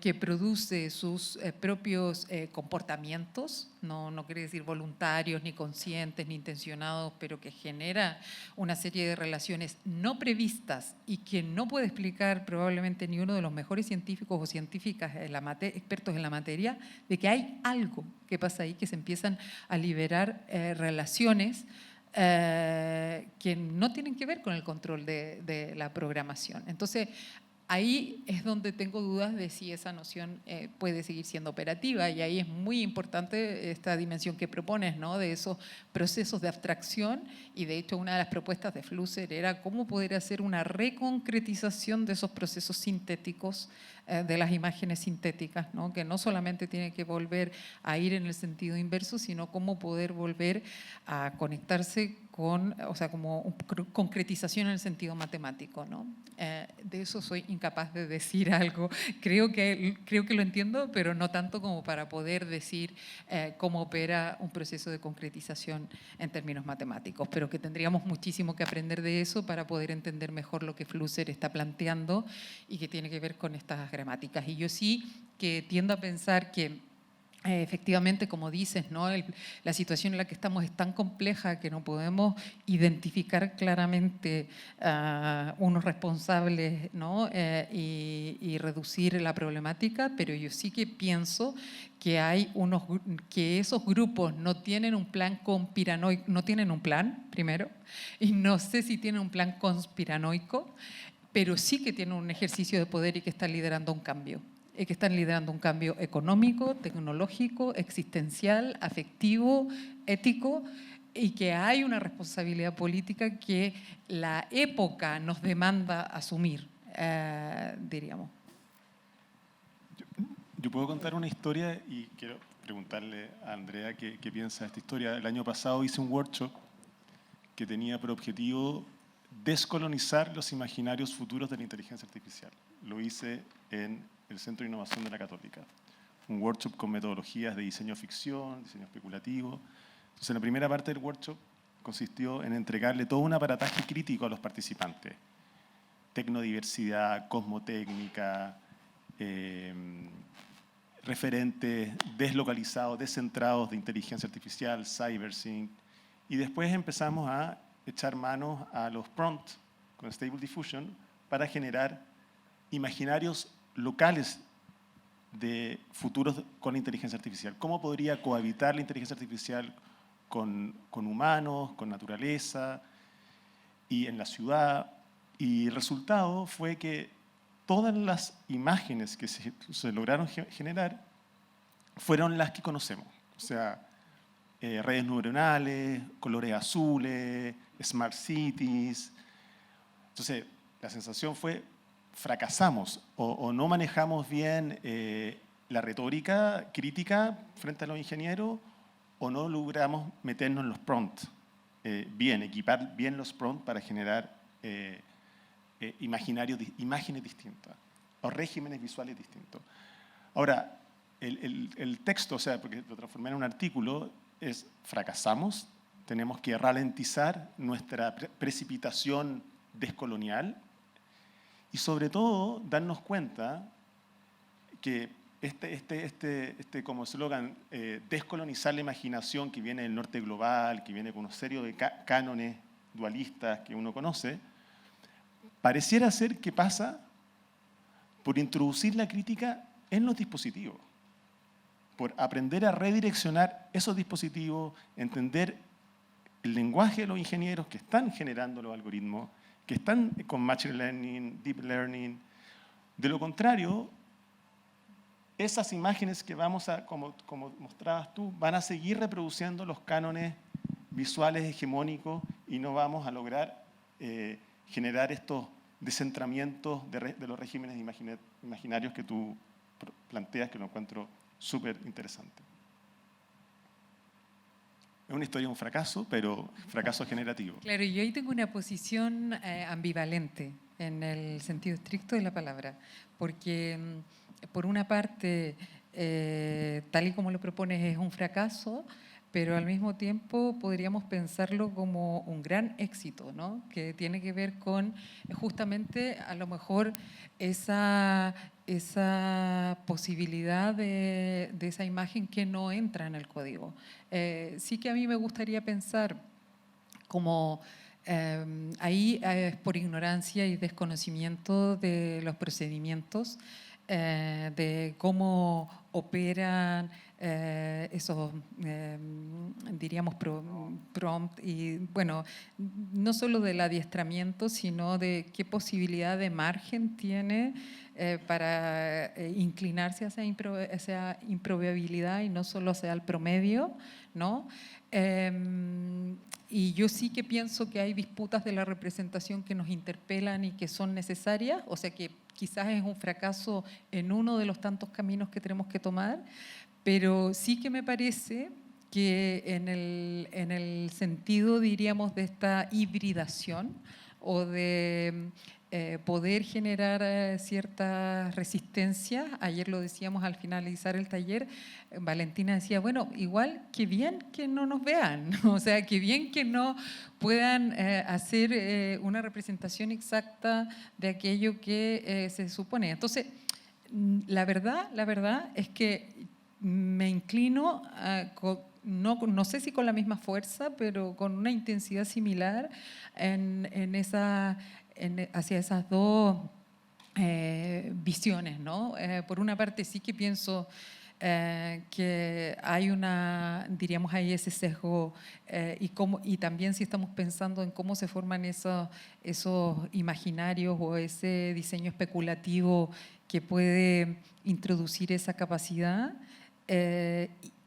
que produce sus propios comportamientos, no quiere decir voluntarios, ni conscientes, ni intencionados, pero que genera una serie de relaciones no previstas y que no puede explicar probablemente ni uno de los mejores científicos o científicas expertos en la materia, de que hay algo que pasa ahí, que se empiezan a liberar relaciones que no tienen que ver con el control de la programación. Entonces, ahí es donde tengo dudas de si esa noción puede seguir siendo operativa, y ahí es muy importante esta dimensión que propones, ¿no? De esos procesos de abstracción, y de hecho una de las propuestas de Flusser era cómo poder hacer una reconcretización de esos procesos sintéticos, de las imágenes sintéticas, ¿no? Que no solamente tiene que volver a ir en el sentido inverso, sino cómo poder volver a conectarse con, o sea, como concretización en el sentido matemático, ¿no? De eso soy incapaz de decir algo. Creo que lo entiendo, pero no tanto como para poder decir cómo opera un proceso de concretización en términos matemáticos, pero que tendríamos muchísimo que aprender de eso para poder entender mejor lo que Flusser está planteando y que tiene que ver con estas gramáticas. Y yo sí que tiendo a pensar que efectivamente, como dices, ¿no? La situación en la que estamos es tan compleja que no podemos identificar claramente unos responsables, ¿no? Y reducir la problemática, pero yo sí que pienso que que esos grupos no tienen un plan conspiranoico, no tienen un plan, primero, y no sé si tienen un plan conspiranoico, pero sí que tienen un ejercicio de poder y que están liderando un cambio. Que están liderando un cambio económico, tecnológico, existencial, afectivo, ético, y que hay una responsabilidad política que la época nos demanda asumir, diríamos. Yo puedo contar una historia y quiero preguntarle a Andrea qué piensa de esta historia. El año pasado hice un workshop que tenía por objetivo descolonizar los imaginarios futuros de la inteligencia artificial. Lo hice en el Centro de Innovación de la Católica. Un workshop con metodologías de diseño ficción, diseño especulativo. Entonces, la primera parte del workshop consistió en entregarle todo un aparataje crítico a los participantes. Tecnodiversidad, cosmotécnica, referentes deslocalizados, descentrados de inteligencia artificial, cybersync. Y después empezamos a echar manos a los prompts con Stable Diffusion para generar imaginarios locales de futuros con la inteligencia artificial. ¿Cómo podría cohabitar la inteligencia artificial con humanos, con naturaleza y en la ciudad? Y el resultado fue que todas las imágenes que se lograron generar fueron las que conocemos. O sea, redes neuronales, colores azules, smart cities. Entonces, la sensación fue, fracasamos o no manejamos bien la retórica crítica frente a los ingenieros, o no logramos meternos en los prompts bien, equipar bien los prompts para generar imágenes distintas o regímenes visuales distintos. Ahora, el texto, o sea, porque lo transformé en un artículo, es fracasamos, tenemos que ralentizar nuestra precipitación descolonial y sobre todo darnos cuenta que como eslogan, descolonizar la imaginación que viene del norte global, que viene con una serie de cánones dualistas que uno conoce, pareciera ser que pasa por introducir la crítica en los dispositivos, por aprender a redireccionar esos dispositivos, entender el lenguaje de los ingenieros que están generando los algoritmos, que están con Machine Learning, Deep Learning. De lo contrario, esas imágenes que vamos a, como mostrabas tú, van a seguir reproduciendo los cánones visuales hegemónicos y no vamos a lograr generar estos descentramientos de los regímenes imaginarios que tú planteas, que lo encuentro súper interesante. Es una historia de un fracaso, pero fracaso generativo. Claro, yo ahí tengo una posición ambivalente en el sentido estricto de la palabra, porque por una parte, tal y como lo propones, es un fracaso, pero al mismo tiempo podríamos pensarlo como un gran éxito, ¿no? Que tiene que ver con justamente a lo mejor esa posibilidad de esa imagen que no entra en el código. Sí que a mí me gustaría pensar como ahí es por ignorancia y desconocimiento de los procedimientos, de cómo operan esos, diríamos, prompt y, bueno, no solo del adiestramiento, sino de qué posibilidad de margen tiene para inclinarse hacia esa improbabilidad y no solo hacia el promedio, ¿no? Y yo sí que pienso que hay disputas de la representación que nos interpelan y que son necesarias, o sea que quizás es un fracaso en uno de los tantos caminos que tenemos que tomar, pero sí que me parece que en el sentido, diríamos, de esta hibridación o de poder generar cierta resistencia. Ayer lo decíamos al finalizar el taller, Valentina decía, bueno, igual que bien que no nos vean, o sea, que bien que no puedan hacer una representación exacta de aquello que se supone. Entonces, la verdad es que me inclino no sé si con la misma fuerza, pero con una intensidad similar hacia esas dos visiones, ¿no? Por una parte sí que pienso que hay diríamos ahí ese sesgo y también si estamos pensando en cómo se forman esos imaginarios o ese diseño especulativo que puede introducir esa capacidad.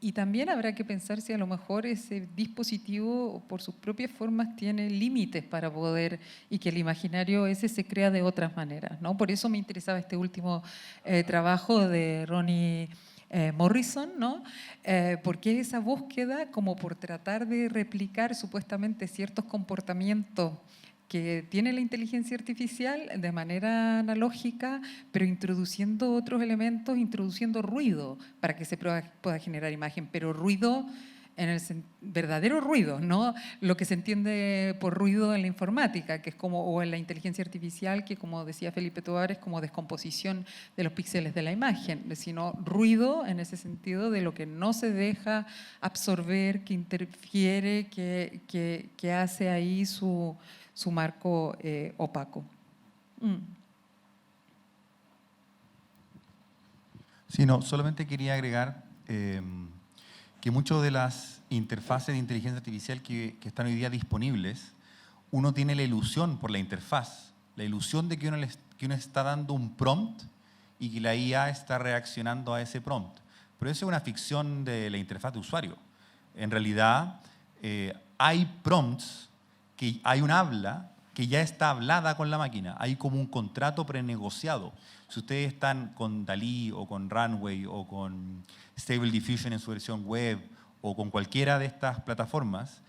Y también habrá que pensar si a lo mejor ese dispositivo por sus propias formas tiene límites para poder, y que el imaginario ese se crea de otras maneras, ¿no? Por eso me interesaba este último trabajo de Ronnie Morrison, ¿no? Porque esa búsqueda como por tratar de replicar supuestamente ciertos comportamientos que tiene la inteligencia artificial de manera analógica, pero introduciendo otros elementos, introduciendo ruido para que se pueda generar imagen, pero ruido en el verdadero ruido, no lo que se entiende por ruido en la informática, que es o en la inteligencia artificial, que como decía Felipe Tovar, es como descomposición de los píxeles de la imagen, sino ruido en ese sentido de lo que no se deja absorber, que interfiere, que hace ahí su marco opaco. Sí, no, solamente quería agregar que muchas de las interfaces de inteligencia artificial que están hoy día disponibles, uno tiene la ilusión por la interfaz, la ilusión de que uno está dando un prompt y que la IA está reaccionando a ese prompt. Pero eso es una ficción de la interfaz de usuario. En realidad, hay prompts, que hay un habla que ya está hablada con la máquina. Hay como un contrato prenegociado. Si ustedes están con DALL-E o con Runway o con Stable Diffusion en su versión web o con cualquiera de estas plataformas,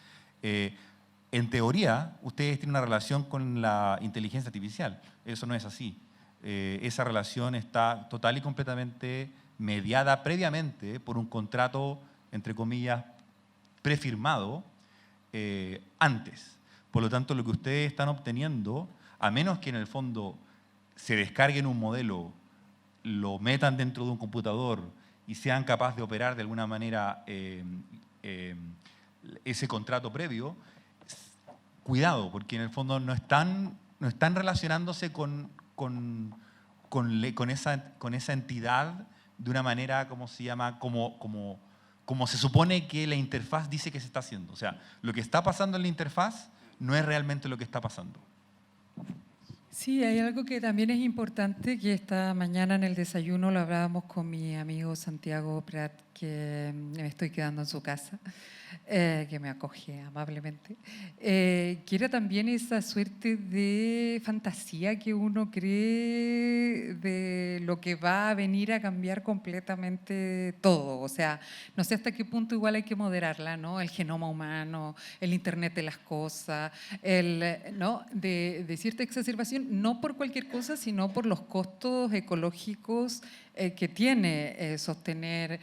en teoría, ustedes tienen una relación con la inteligencia artificial. Eso no es así. Esa relación está total y completamente mediada previamente por un contrato, entre comillas, prefirmado antes. Por lo tanto, lo que ustedes están obteniendo, a menos que en el fondo se descarguen un modelo, lo metan dentro de un computador y sean capaces de operar de alguna manera ese contrato previo, cuidado, porque en el fondo no están relacionándose con esa entidad de una manera, ¿cómo se llama? Como se supone que la interfaz dice que se está haciendo. O sea, lo que está pasando en la interfaz no es realmente lo que está pasando. Sí, hay algo que también es importante, que esta mañana en el desayuno lo hablábamos con mi amigo Santiago Prat, que me estoy quedando en su casa, que me acoge amablemente, que era también esa suerte de fantasía que uno cree de lo que va a venir a cambiar completamente todo. O sea, no sé hasta qué punto igual hay que moderarla, ¿no? El genoma humano, el Internet de las cosas, ¿no? de cierta exacerbación, no por cualquier cosa, sino por los costos ecológicos que tiene sostener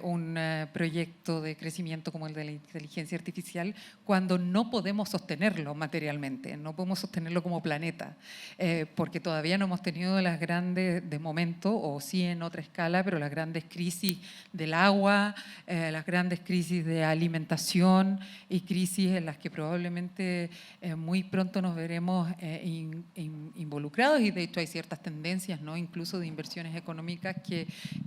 un proyecto de crecimiento como el de la inteligencia artificial cuando no podemos sostenerlo materialmente, no podemos sostenerlo como planeta, porque todavía no hemos tenido las grandes, de momento, o sí en otra escala, pero las grandes crisis del agua, las grandes crisis de alimentación y crisis en las que probablemente muy pronto nos veremos involucrados, y de hecho hay ciertas tendencias, ¿no? Incluso de inversiones económicas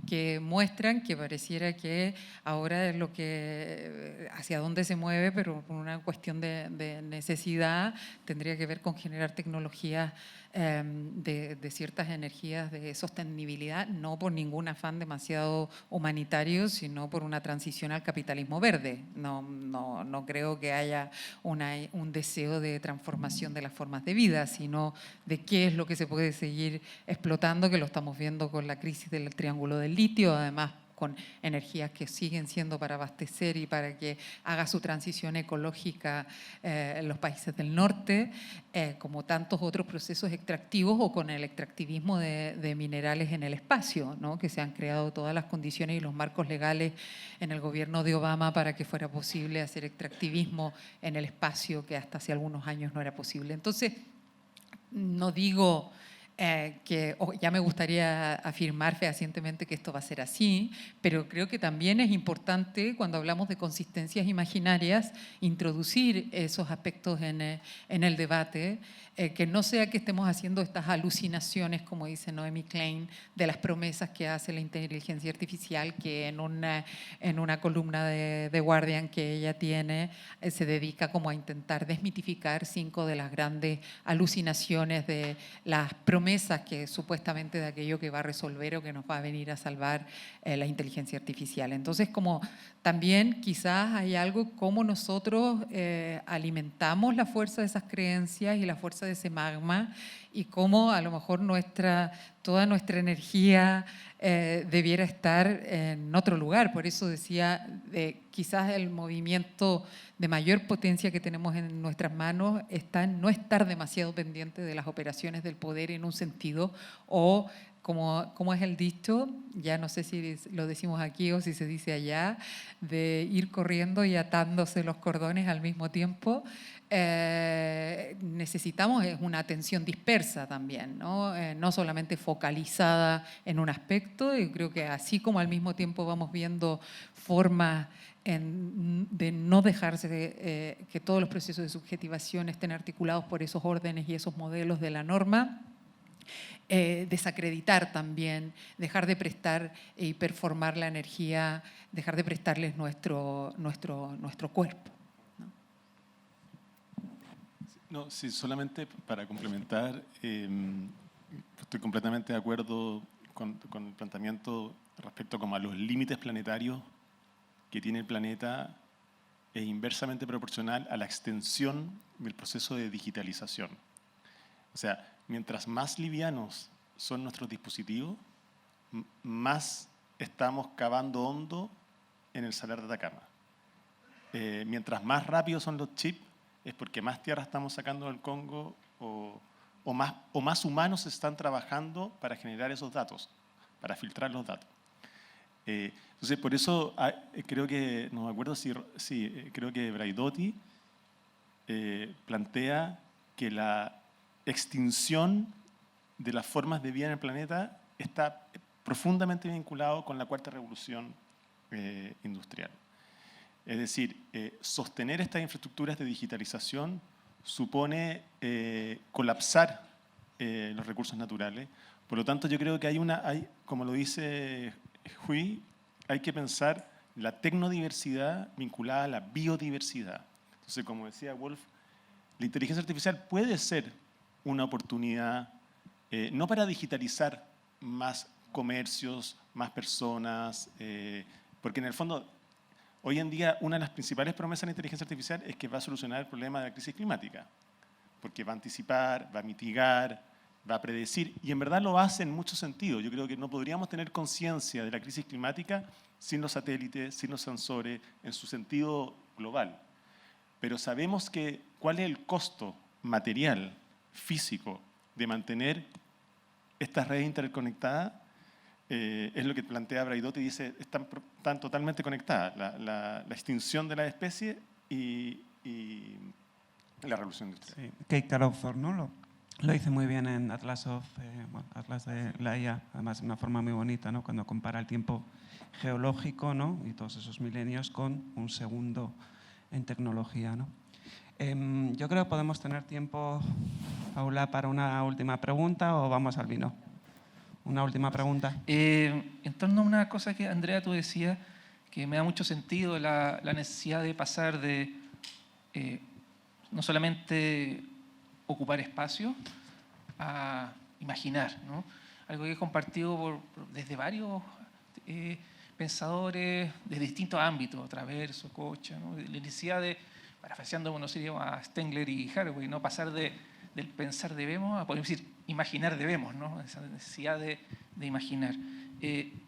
que muestran que pareciera que ahora es lo que hacia dónde se mueve, pero por una cuestión de necesidad, tendría que ver con generar tecnologías de ciertas energías de sostenibilidad, no por ningún afán demasiado humanitario, sino por una transición al capitalismo verde. No creo que haya un deseo de transformación de las formas de vida, sino de qué es lo que se puede seguir explotando, que lo estamos viendo con la crisis del triángulo del litio, además con energías que siguen siendo para abastecer y para que haga su transición ecológica en los países del norte, como tantos otros procesos extractivos, o con el extractivismo de minerales en el espacio, ¿no? Que se han creado todas las condiciones y los marcos legales en el gobierno de Obama para que fuera posible hacer extractivismo en el espacio, que hasta hace algunos años no era posible. Entonces, no digo ya me gustaría afirmar fehacientemente que esto va a ser así, pero creo que también es importante, cuando hablamos de consistencias imaginarias, introducir esos aspectos en el debate, que no sea que estemos haciendo estas alucinaciones, como dice Noemi Klein, de las promesas que hace la inteligencia artificial, que en una columna de The Guardian que ella tiene, se dedica como a intentar desmitificar 5 de las grandes alucinaciones de las promesas que supuestamente de aquello que va a resolver o que nos va a venir a salvar la inteligencia artificial. Entonces, como también quizás hay algo como nosotros alimentamos la fuerza de esas creencias y la fuerza de ese magma, y cómo a lo mejor toda nuestra energía debiera estar en otro lugar. Por eso decía, quizás el movimiento de mayor potencia que tenemos en nuestras manos está en no estar demasiado pendiente de las operaciones del poder en un sentido, o como es el dicho, ya no sé si lo decimos aquí o si se dice allá, de ir corriendo y atándose los cordones al mismo tiempo. Necesitamos una atención dispersa también, ¿no? No solamente focalizada en un aspecto. Y creo que así como al mismo tiempo vamos viendo formas de no dejarse que todos los procesos de subjetivación estén articulados por esos órdenes y esos modelos de la norma, Desacreditar también, dejar de prestar y performar la energía, dejar de prestarles nuestro cuerpo. No, sí, solamente para complementar, estoy completamente de acuerdo con el planteamiento respecto como a los límites planetarios que tiene el planeta, es inversamente proporcional a la extensión del proceso de digitalización. O sea, mientras más livianos son nuestros dispositivos, más estamos cavando hondo en el Salar de Atacama. Mientras más rápidos son los chips, es porque más tierra estamos sacando del Congo o más humanos están trabajando para generar esos datos, para filtrar los datos. Entonces, por eso creo que, no me acuerdo creo que Braidotti plantea que la extinción de las formas de vida en el planeta está profundamente vinculado con la cuarta revolución industrial. Es decir, sostener estas infraestructuras de digitalización supone colapsar los recursos naturales. Por lo tanto, yo creo que como lo dice Hui, hay que pensar la tecnodiversidad vinculada a la biodiversidad. Entonces, como decía Wolf, la inteligencia artificial puede ser una oportunidad, no para digitalizar más comercios, más personas, porque en el fondo, hoy en día, una de las principales promesas de la inteligencia artificial es que va a solucionar el problema de la crisis climática, porque va a anticipar, va a mitigar, va a predecir, y en verdad lo hace en muchos sentidos. Yo creo que no podríamos tener conciencia de la crisis climática sin los satélites, sin los sensores, en su sentido global. Pero sabemos cuál es el costo material, físico, de mantener estas redes interconectadas. Es lo que plantea Braidotti y dice, están totalmente conectadas, la extinción de la especie y la revolución industrial. Sí. Kate Calowthorne, ¿no? Lo dice muy bien en Atlas de la IA, además de una forma muy bonita, ¿no? Cuando compara el tiempo geológico, ¿no? Y todos esos milenios con un segundo en tecnología, ¿no? Yo creo que podemos tener tiempo, Paula, para una última pregunta o vamos al vino. Una última pregunta. En torno a una cosa que, Andrea, tú decías, que me da mucho sentido, la necesidad de pasar de no solamente ocupar espacio a imaginar, ¿no? Algo que he compartido desde varios pensadores de distintos ámbitos, Traverso, Cocha, ¿no? La necesidad de, parafraseando uno sería a Stengler y Haraway, ¿no? Pasar del pensar debemos a, podemos decir, imaginar debemos, ¿no? Esa necesidad de imaginar.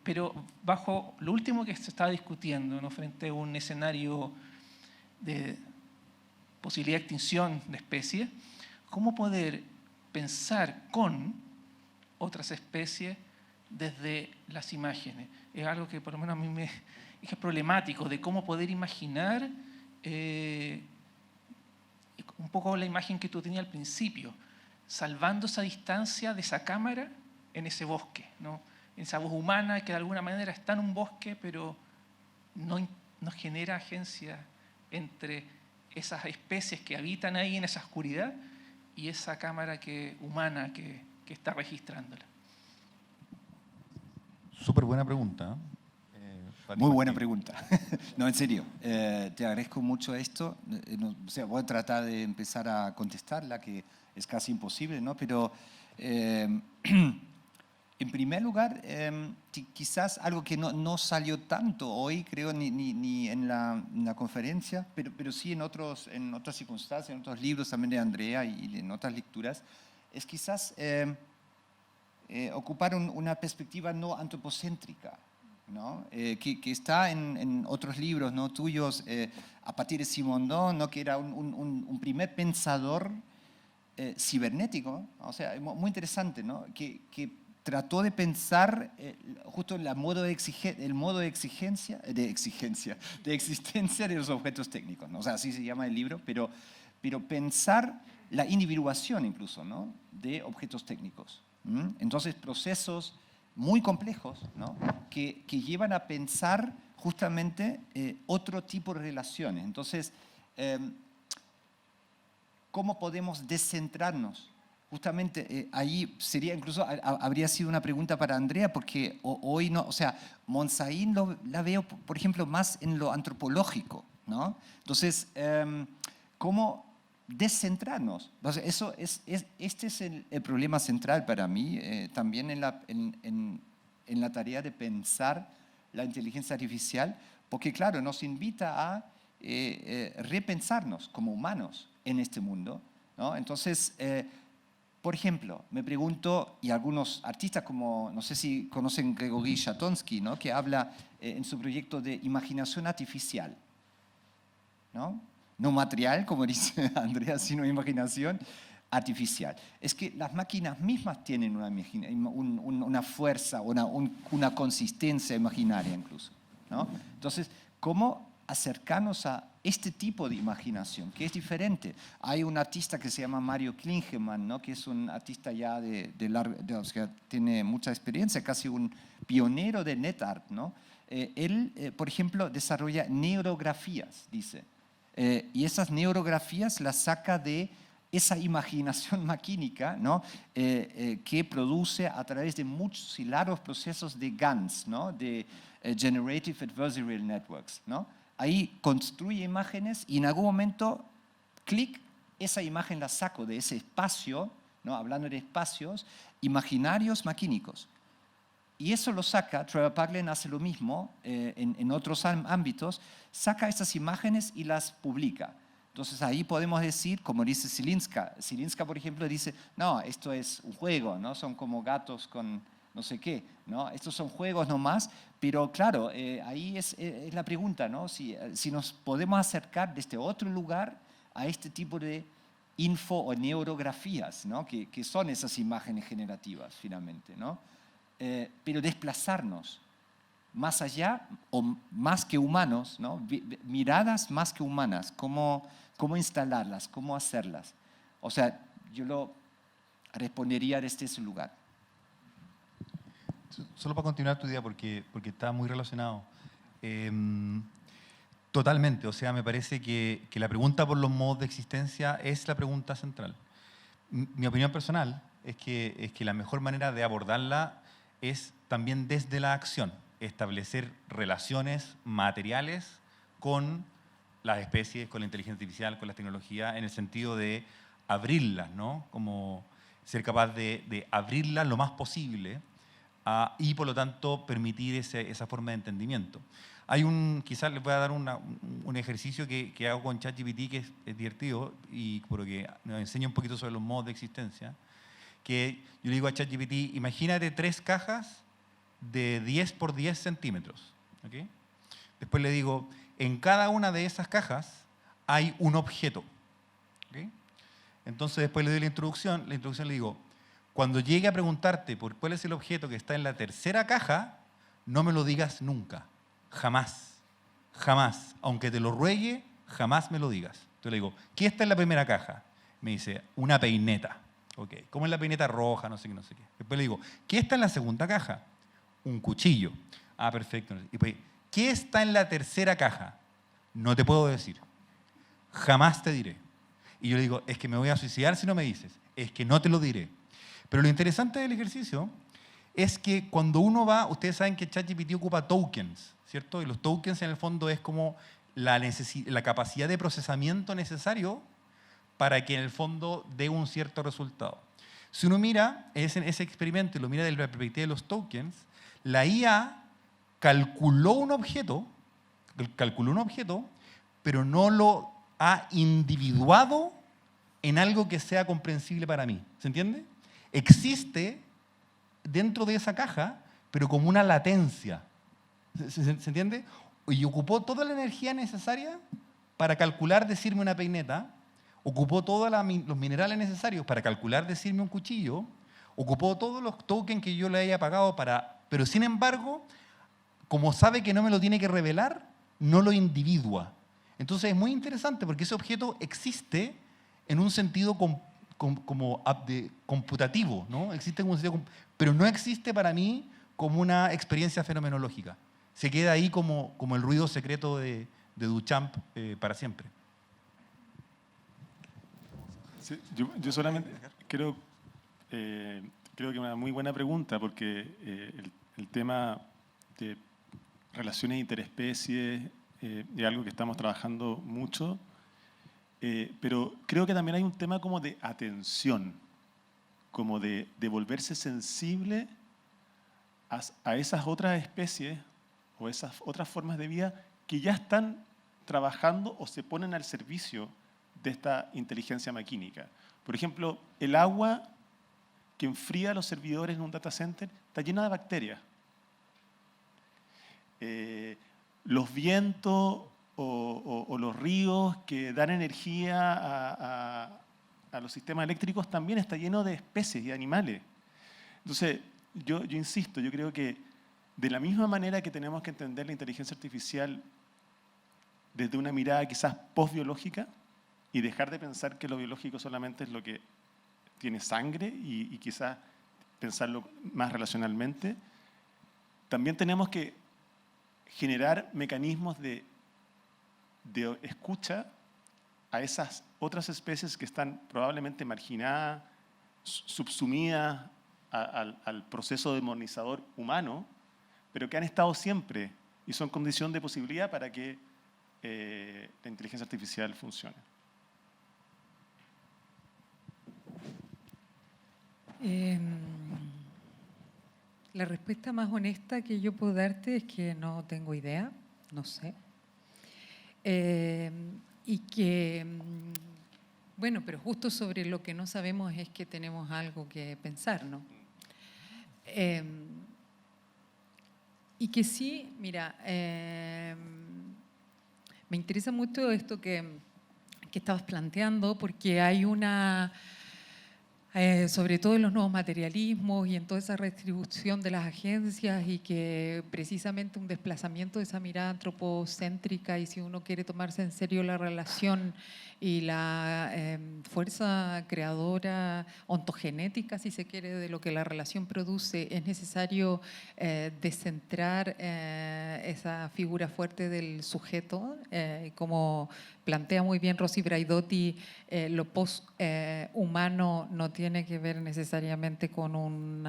Pero bajo lo último que se estaba discutiendo, ¿no? Frente a un escenario de posibilidad de extinción de especies, ¿cómo poder pensar con otras especies desde las imágenes? Es algo que por lo menos a mí es problemático, de cómo poder imaginar un poco la imagen que tú tenías al principio, salvando esa distancia de esa cámara en ese bosque, ¿no? Esa voz humana que de alguna manera está en un bosque, pero no genera agencia entre esas especies que habitan ahí en esa oscuridad y esa cámara humana que está registrándola. Súper buena pregunta. Muy buena pregunta. No, en serio, te agradezco mucho esto. O sea, voy a tratar de empezar a contestarla, que es casi imposible, ¿no? Pero en primer lugar, quizás algo que no salió tanto hoy, creo, ni en la conferencia, pero sí en otras circunstancias, en otros libros también de Andrea y en otras lecturas, es quizás ocupar una perspectiva no antropocéntrica, ¿no? Que está en otros libros, ¿no? Tuyos, a partir de Simondon, ¿no? Que era un primer pensador cibernético, ¿no? O sea, muy interesante, ¿no? Que trató de pensar justo el modo de existencia de los objetos técnicos, ¿no? O sea, así se llama el libro, pero pensar la individuación incluso, ¿no? De objetos técnicos. Entonces, procesos muy complejos, ¿no? que llevan a pensar justamente otro tipo de relaciones. Entonces, ¿cómo podemos descentrarnos justamente ahí sería incluso, habría sido una pregunta para Andrea, porque hoy no, o sea, Monsaín la veo, por ejemplo, más en lo antropológico, ¿no? Entonces, ¿cómo descentrarnos? Entonces, este es el problema central para mí, también en la tarea de pensar la inteligencia artificial, porque claro, nos invita a repensarnos como humanos en este mundo, ¿no? Entonces, por ejemplo, me pregunto, y algunos artistas como, no sé si conocen Gregory Chatonsky, ¿no? Que habla en su proyecto de imaginación artificial, ¿no? No material, como dice Andrea, sino imaginación artificial. Es que las máquinas mismas tienen una fuerza, una consistencia imaginaria incluso, ¿no? Entonces, ¿cómo acercarnos a este tipo de imaginación, que es diferente? Hay un artista que se llama Mario Klingemann, ¿no? Que es un artista ya o sea, tiene mucha experiencia, casi un pionero de NetArt, ¿no? Él, por ejemplo, desarrolla neurografías, dice, y esas neurografías las saca de esa imaginación maquínica, ¿no? Que produce a través de muchos y largos procesos de GANs, ¿no? De Generative Adversarial Networks, ¿no? Ahí construye imágenes y en algún momento, clic, esa imagen la saco de ese espacio, ¿no? Hablando de espacios imaginarios maquínicos. Y eso lo saca, Trevor Paglen hace lo mismo en otros ámbitos, saca esas imágenes y las publica. Entonces ahí podemos decir, como dice Zielinska, por ejemplo, dice, no, esto es un juego, ¿no? Son como gatos con no sé qué, ¿no? Estos son juegos nomás, pero claro, ahí es la pregunta, ¿no? Si nos podemos acercar desde otro lugar a este tipo de info o neurografías, ¿no? Que son esas imágenes generativas finalmente, ¿no? Pero desplazarnos más allá o más que humanos, ¿no? Miradas más que humanas, cómo instalarlas, cómo hacerlas. O sea, yo lo respondería desde ese lugar. Solo para continuar tu idea, porque está muy relacionado. Totalmente, o sea, me parece que la pregunta por los modos de existencia es la pregunta central. Mi opinión personal es que la mejor manera de abordarla es también desde la acción, establecer relaciones materiales con las especies, con la inteligencia artificial, con la tecnología, en el sentido de abrirlas, ¿no? Como ser capaz de abrirlas lo más posible y por lo tanto permitir esa forma de entendimiento. Hay quizás les voy a dar un ejercicio que hago con ChatGPT que es divertido y porque nos enseña un poquito sobre los modos de existencia, que yo le digo a ChatGPT, imagínate 3 cajas de 10 por 10 centímetros. ¿Okay? Después le digo, en cada una de esas cajas hay un objeto. ¿Okay? Entonces después le doy la introducción le digo, cuando llegue a preguntarte por cuál es el objeto que está en la tercera caja, no me lo digas nunca, jamás, jamás, aunque te lo ruegue, jamás me lo digas. Entonces le digo, ¿qué está en la primera caja? Me dice, una peineta. Okay. ¿Cómo es la peineta roja? No sé qué, no sé qué. Después le digo, ¿qué está en la segunda caja? Un cuchillo. Ah, perfecto. Y pues, ¿qué está en la tercera caja? No te puedo decir. Jamás te diré. Y yo le digo, es que me voy a suicidar si no me dices. Es que no te lo diré. Pero lo interesante del ejercicio es que cuando uno va, ustedes saben que ChatGPT ocupa tokens, ¿cierto? Y los tokens en el fondo es como la capacidad de procesamiento necesario para que en el fondo dé un cierto resultado. Si uno mira ese experimento y lo mira desde la perspectiva de los tokens, la IA calculó un objeto, pero no lo ha individuado en algo que sea comprensible para mí. ¿Se entiende? Existe dentro de esa caja, pero como una latencia. ¿Se entiende? Y ocupó toda la energía necesaria para calcular decirme una peineta, ocupó todos los minerales necesarios para calcular decirme un cuchillo, ocupó todos los tokens que yo le haya pagado pero sin embargo, como sabe que no me lo tiene que revelar, no lo individua. Entonces es muy interesante porque ese objeto existe en un sentido computativo, ¿no? Existe en un sentido, pero no existe para mí como una experiencia fenomenológica. Se queda ahí como el ruido secreto de Duchamp para siempre. Sí, yo solamente quiero Creo que es una muy buena pregunta porque el tema de relaciones interespecies es algo que estamos trabajando mucho, pero creo que también hay un tema como de atención, como de volverse sensible a esas otras especies o esas otras formas de vida que ya están trabajando o se ponen al servicio de esta inteligencia maquínica. Por ejemplo, el agua que enfría los servidores en un data center está llena de bacterias. Los vientos o los ríos que dan energía a los sistemas eléctricos también está lleno de especies y animales. Entonces, yo insisto, yo creo que de la misma manera que tenemos que entender la inteligencia artificial desde una mirada quizás post-biológica y dejar de pensar que lo biológico solamente es lo que tiene sangre y quizás pensarlo más relacionalmente, también tenemos que generar mecanismos de escucha a esas otras especies que están probablemente marginadas, subsumidas al proceso demonizador humano, pero que han estado siempre y son condición de posibilidad para que la inteligencia artificial funcione. La respuesta más honesta que yo puedo darte es que no tengo idea, no sé. Y que, bueno, pero justo sobre lo que no sabemos es que tenemos algo que pensar, ¿no? Y que sí, mira, me interesa mucho esto que estabas planteando, porque hay una... sobre todo en los nuevos materialismos y en toda esa redistribución de las agencias y que precisamente un desplazamiento de esa mirada antropocéntrica y si uno quiere tomarse en serio la relación y la fuerza creadora ontogenética, si se quiere, de lo que la relación produce, es necesario descentrar esa figura fuerte del sujeto, como plantea muy bien Rosy Braidotti, lo post-humano no tiene que ver necesariamente con un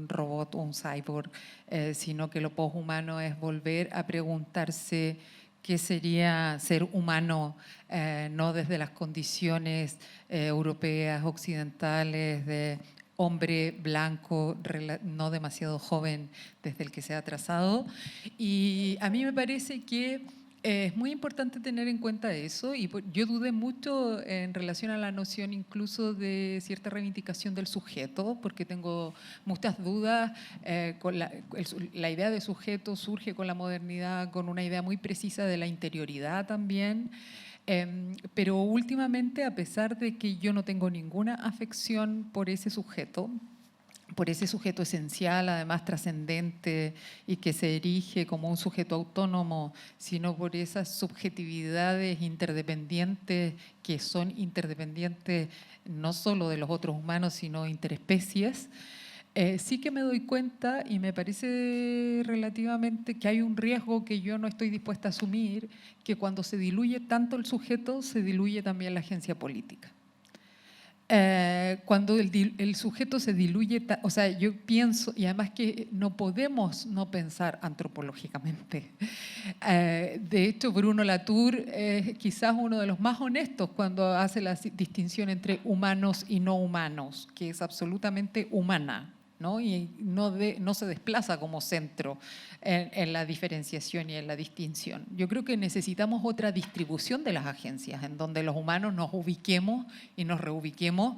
robot o un cyborg, sino que lo post-humano es volver a preguntarse qué sería ser humano, no desde las condiciones europeas, occidentales, de hombre blanco, no demasiado joven, desde el que se ha trazado. Y a mí me parece que es muy importante tener en cuenta eso y yo dudé mucho en relación a la noción incluso de cierta reivindicación del sujeto, porque tengo muchas dudas. Con la idea de sujeto surge con la modernidad, con una idea muy precisa de la interioridad también. Pero últimamente, a pesar de que yo no tengo ninguna afección por ese sujeto esencial, además trascendente y que se erige como un sujeto autónomo, sino por esas subjetividades interdependientes que son interdependientes no solo de los otros humanos, sino interespecies. Sí que me doy cuenta y me parece relativamente que hay un riesgo que yo no estoy dispuesta a asumir, que cuando se diluye tanto el sujeto, se diluye también la agencia política. Cuando el sujeto se diluye, o sea, yo pienso, y además que no podemos no pensar antropológicamente. De hecho, Bruno Latour es quizás uno de los más honestos cuando hace la distinción entre humanos y no humanos, que es absolutamente humana, ¿no? Y no se desplaza como centro en la diferenciación y en la distinción. Yo creo que necesitamos otra distribución de las agencias, en donde los humanos nos ubiquemos y nos reubiquemos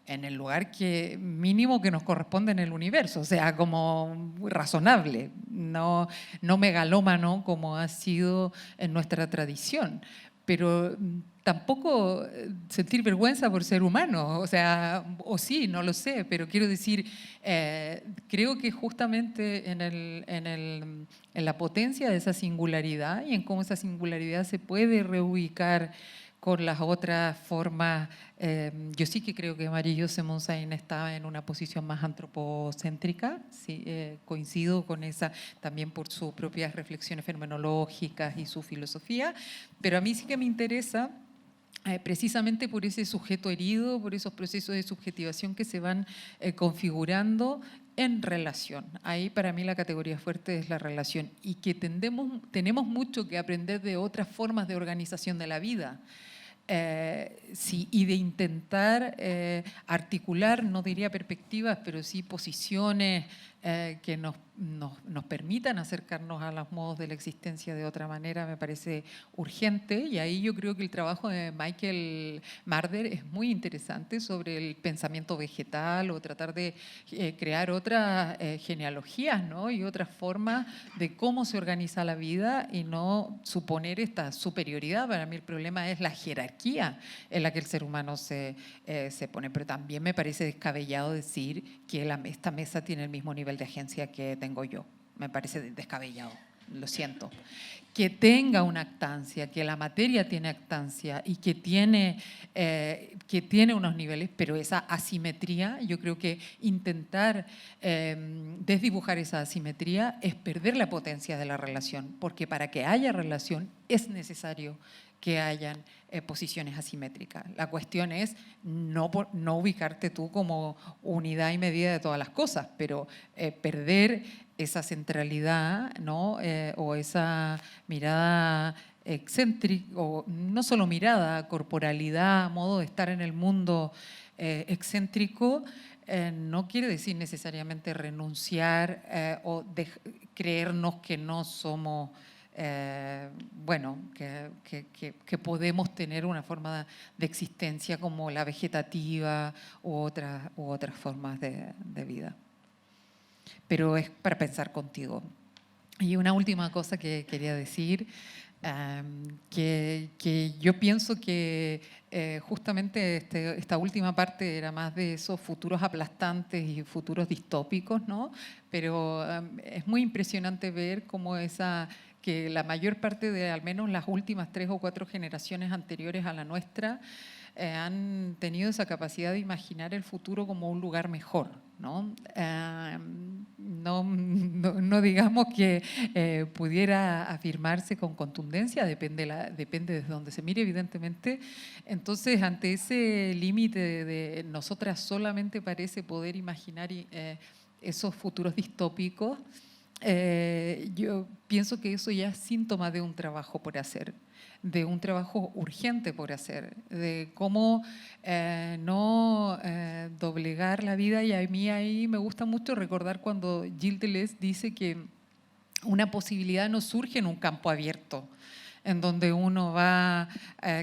en el lugar mínimo que nos corresponde en el universo, o sea, como razonable, no megalómano como ha sido en nuestra tradición. Pero tampoco sentir vergüenza por ser humano, o sea, o sí, no lo sé, pero quiero decir, creo que justamente en la potencia de esa singularidad y en cómo esa singularidad se puede reubicar con las otras formas. Yo sí que creo que Marie-José Monsain estaba en una posición más antropocéntrica, sí, coincido con esa también por sus propias reflexiones fenomenológicas y su filosofía, pero a mí sí que me interesa precisamente por ese sujeto herido, por esos procesos de subjetivación que se van configurando en relación. Ahí para mí la categoría fuerte es la relación y que tenemos mucho que aprender de otras formas de organización de la vida. Sí, y de intentar articular, no diría perspectivas, pero sí posiciones que nos permitan acercarnos a los modos de la existencia de otra manera, me parece urgente. Y ahí yo creo que el trabajo de Michael Marder es muy interesante sobre el pensamiento vegetal o tratar de crear otras genealogías, ¿no? Y otras formas de cómo se organiza la vida y no suponer esta superioridad. Para mí el problema es la jerarquía en la que el ser humano se pone. Pero también me parece descabellado decir que esta mesa tiene el mismo nivel de agencia que tengo yo. Me parece descabellado, lo siento. Que tenga una actancia, que la materia tiene actancia y que tiene unos niveles, pero esa asimetría, yo creo que intentar desdibujar esa asimetría es perder la potencia de la relación, porque para que haya relación es necesario que hayan posiciones asimétricas. La cuestión es no ubicarte tú como unidad y medida de todas las cosas, pero perder esa centralidad, ¿no? O esa mirada excéntrica, o no solo mirada, corporalidad, modo de estar en el mundo excéntrico, no quiere decir necesariamente renunciar o creernos que no somos... bueno, que podemos tener una forma de existencia como la vegetativa u otras formas de vida. Pero es para pensar contigo. Y una última cosa que quería decir, que yo pienso que justamente esta última parte era más de esos futuros aplastantes y futuros distópicos, ¿no? Pero es muy impresionante ver cómo que la mayor parte de al menos las últimas 3 o 4 generaciones anteriores a la nuestra han tenido esa capacidad de imaginar el futuro como un lugar mejor, ¿no? No digamos que pudiera afirmarse con contundencia, depende desde donde se mire, evidentemente. Entonces, ante ese límite de nosotras solamente parece poder imaginar esos futuros distópicos, yo pienso que eso ya es síntoma de un trabajo por hacer, de un trabajo urgente por hacer, de cómo no doblegar la vida. Y a mí ahí me gusta mucho recordar cuando Gilles Deleuze dice que una posibilidad no surge en un campo abierto, en donde uno va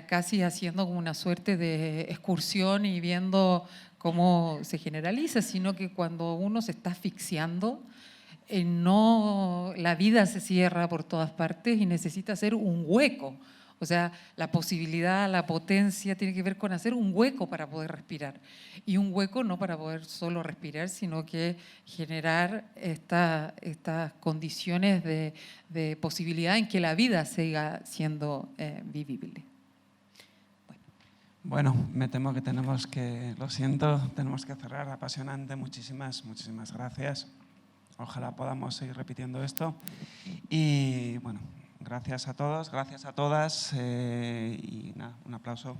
casi haciendo como una suerte de excursión y viendo cómo se generaliza, sino que cuando uno se está asfixiando, la vida se cierra por todas partes y necesita hacer un hueco. O sea, la posibilidad, la potencia tiene que ver con hacer un hueco para poder respirar. Y un hueco no para poder solo respirar, sino que generar estas condiciones de posibilidad en que la vida siga siendo vivible. Bueno, me temo que lo siento, tenemos que cerrar. Apasionante, muchísimas gracias. Ojalá podamos seguir repitiendo esto. Y bueno, gracias a todos, gracias a todas y nada, un aplauso.